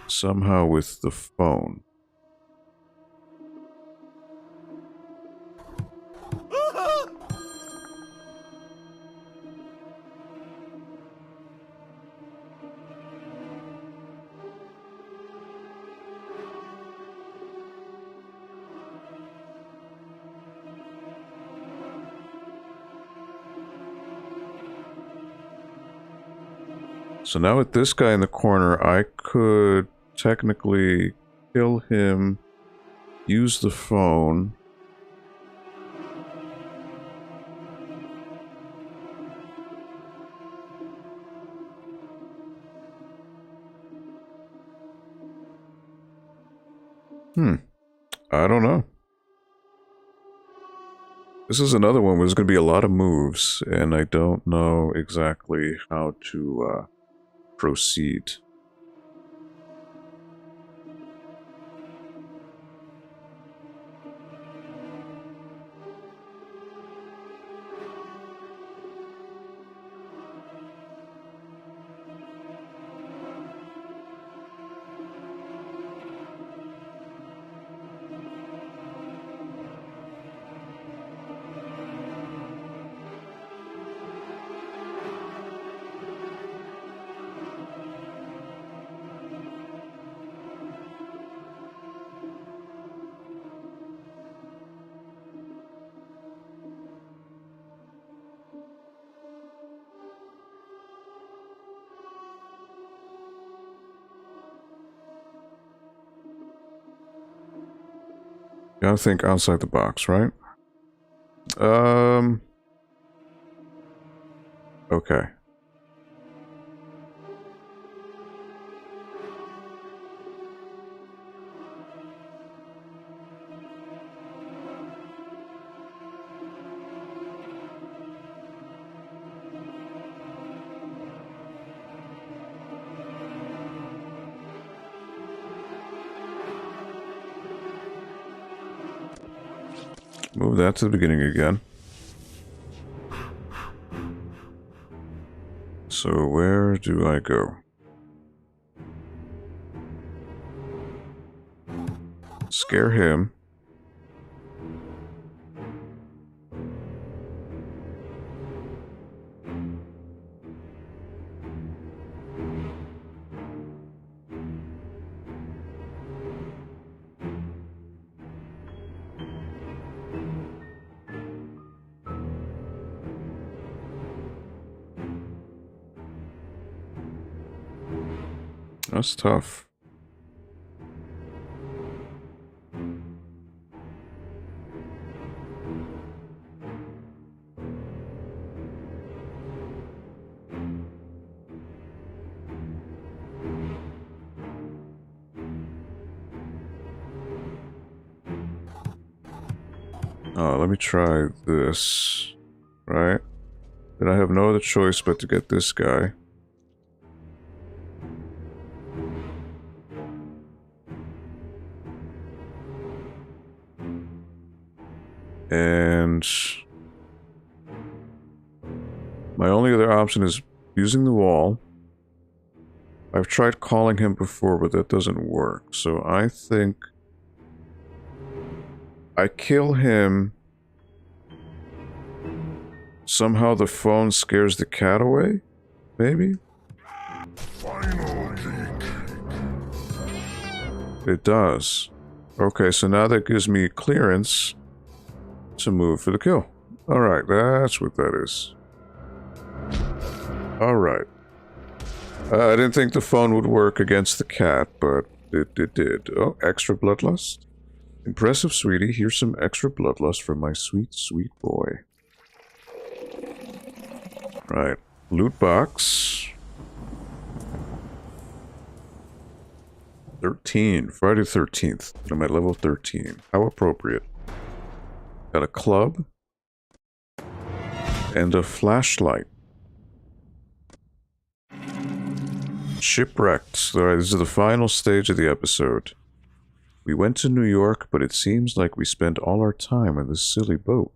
Somehow with the phone. So now with this guy in the corner, I could technically kill him, use the phone. I don't know. This is another one where there's going to be a lot of moves, and I don't know exactly how to proceed. Gotta think outside the box, right? Okay. Move that to the beginning again. So where do I go? Scare him. That's tough. Oh, let me try this. Right? Then I have no other choice but to get this guy. And my only other option is using the wall. I've tried calling him before, but that doesn't work. So I think I kill him. Somehow the phone scares the cat away? Maybe? Final geek. It does. Okay, so now that gives me clearance to move for the kill. Alright, that's what that is. Alright. I didn't think the phone would work against the cat, but it did. Oh, extra bloodlust. Impressive, sweetie. Here's some extra bloodlust from my sweet, sweet boy. Right. Loot box. 13. Friday 13th. I'm at level 13. How appropriate. Got a club. And a flashlight. Shipwrecked. Alright, this is the final stage of the episode. We went to New York, but it seems like we spent all our time on this silly boat.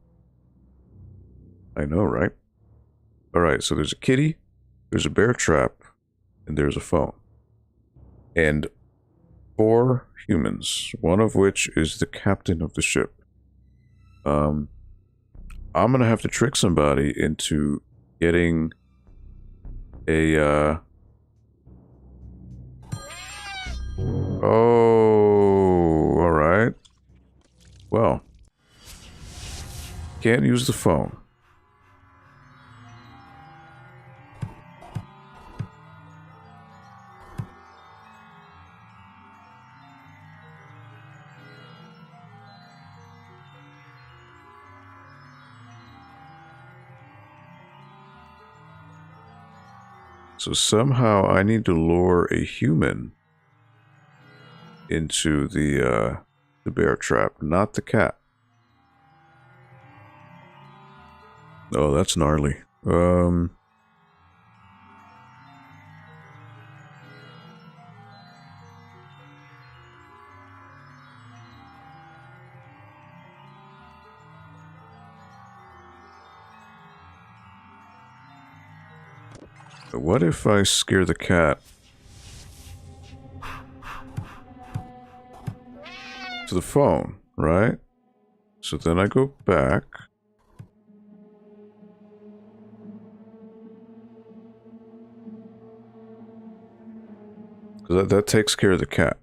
I know, right? Alright, so there's a kitty, there's a bear trap, and there's a phone. And 4 humans, one of which is the captain of the ship. I'm gonna have to trick somebody into getting a, Oh, alright. Well. Can't use the phone. So somehow I need to lure a human into the bear trap, not the cat. Oh, that's gnarly. What if I scare the cat to the phone, right? So then I go back. Because that takes care of the cat.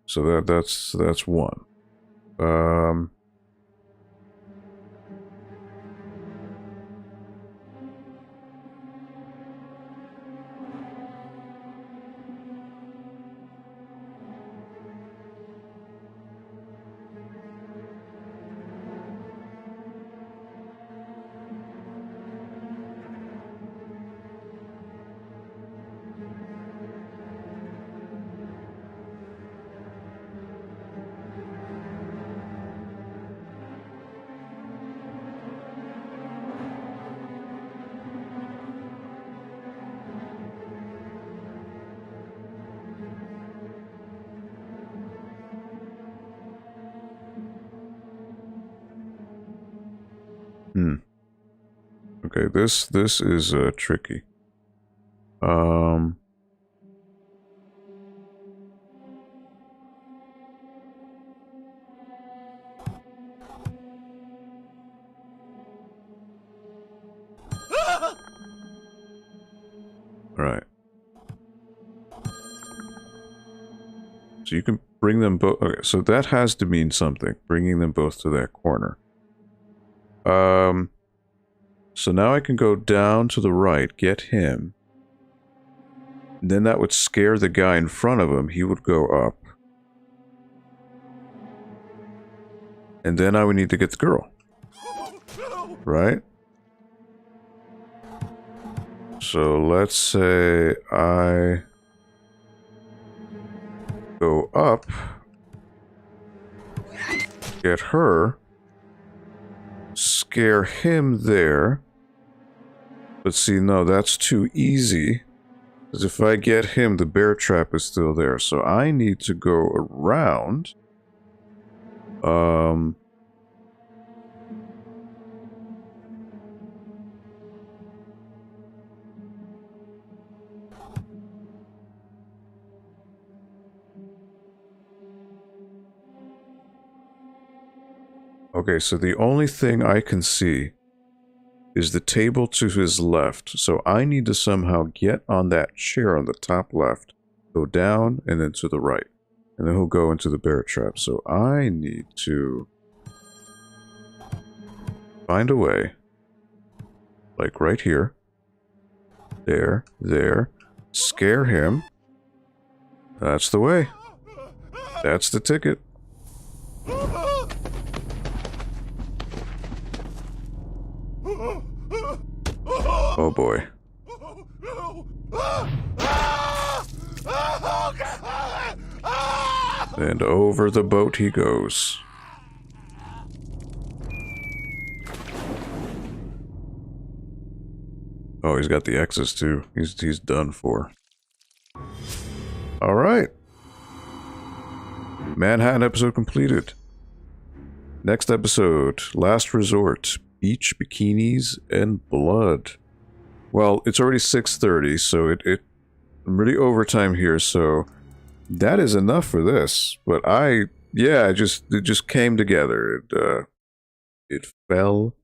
So that's one. Okay, this is tricky. Right. So you can bring them both. Okay, so that has to mean something. Bringing them both to that corner. So now I can go down to the right, get him. And then that would scare the guy in front of him. He would go up. And then I would need to get the girl. Right? So let's say I go up, get her, scare him there. But see, no, that's too easy. Because if I get him, the bear trap is still there. So I need to go around. Okay, so the only thing I can see is the table to his left. So I need to somehow get on that chair on the top left, go down, and then to the right. And then he'll go into the bear trap. So I need to find a way, like right here, there, scare him. That's the way. That's the ticket. Oh boy. And over the boat he goes. Oh, he's got the X's too. He's done for. Alright. Manhattan episode completed. Next episode, Last Resort. Beach bikinis and blood. Well, it's already 6:30, so I'm really overtime here, so that is enough for this. But it just came together. It fell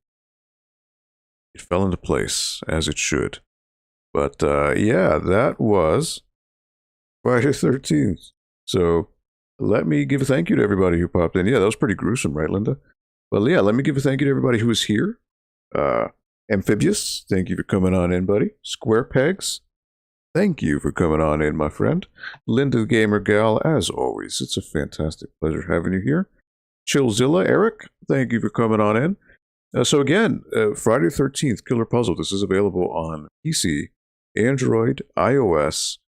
into place as it should. But yeah, that was Friday the 13th. So let me give a thank you to everybody who popped in. Yeah, that was pretty gruesome, right, Linda? Well, yeah, let me give a thank you to everybody who was here. Amphibious, thank you for coming on in, buddy. Square Pegs, thank you for coming on in, my friend. Linda the Gamer Gal, as always, it's a fantastic pleasure having you here. Chillzilla, Eric, thank you for coming on in. So again, Friday the 13th, Killer Puzzle. This is available on PC, Android, iOS,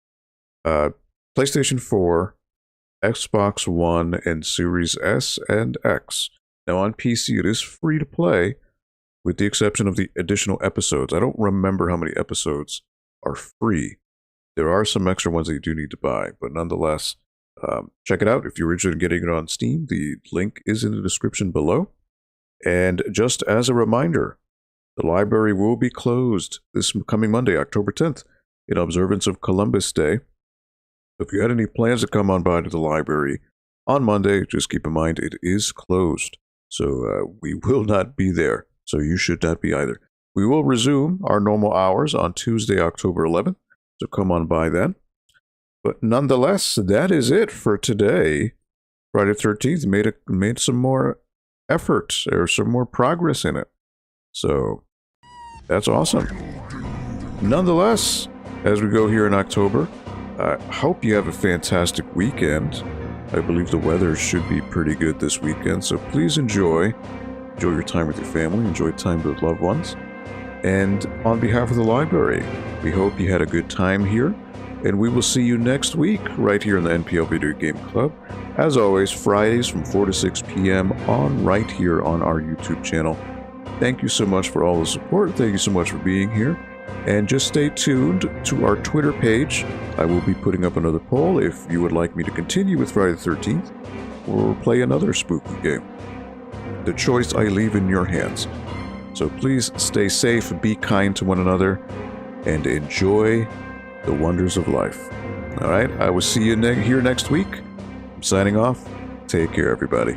PlayStation 4, Xbox One, and Series S and X. Now on PC, it is free to play, with the exception of the additional episodes. I don't remember how many episodes are free. There are some extra ones that you do need to buy, but nonetheless, check it out. If you're interested in getting it on Steam, the link is in the description below. And just as a reminder, the library will be closed this coming Monday, October 10th, in observance of Columbus Day. If you had any plans to come on by to the library on Monday, just keep in mind it is closed. So we will not be there. So you should not be either. We will resume our normal hours on Tuesday, October 11th. So come on by then. But nonetheless, that is it for today. Friday the 13th made some more effort or some more progress in it. So that's awesome. Nonetheless, as we go here in October, I hope you have a fantastic weekend. I believe the weather should be pretty good this weekend, so please enjoy your time with your family, enjoy time with loved ones. And on behalf of the library, we hope you had a good time here, and we will see you next week right here in the NPL Video Game Club. As always, Fridays from 4 to 6 p.m. right here on our YouTube channel. Thank you so much for all the support. Thank you so much for being here. And just stay tuned to our Twitter page. I will be putting up another poll if you would like me to continue with Friday the 13th or play another spooky game. The choice I leave in your hands. So please stay safe, be kind to one another, and enjoy the wonders of life. All right, I will see you here next week. I'm signing off. Take care, everybody.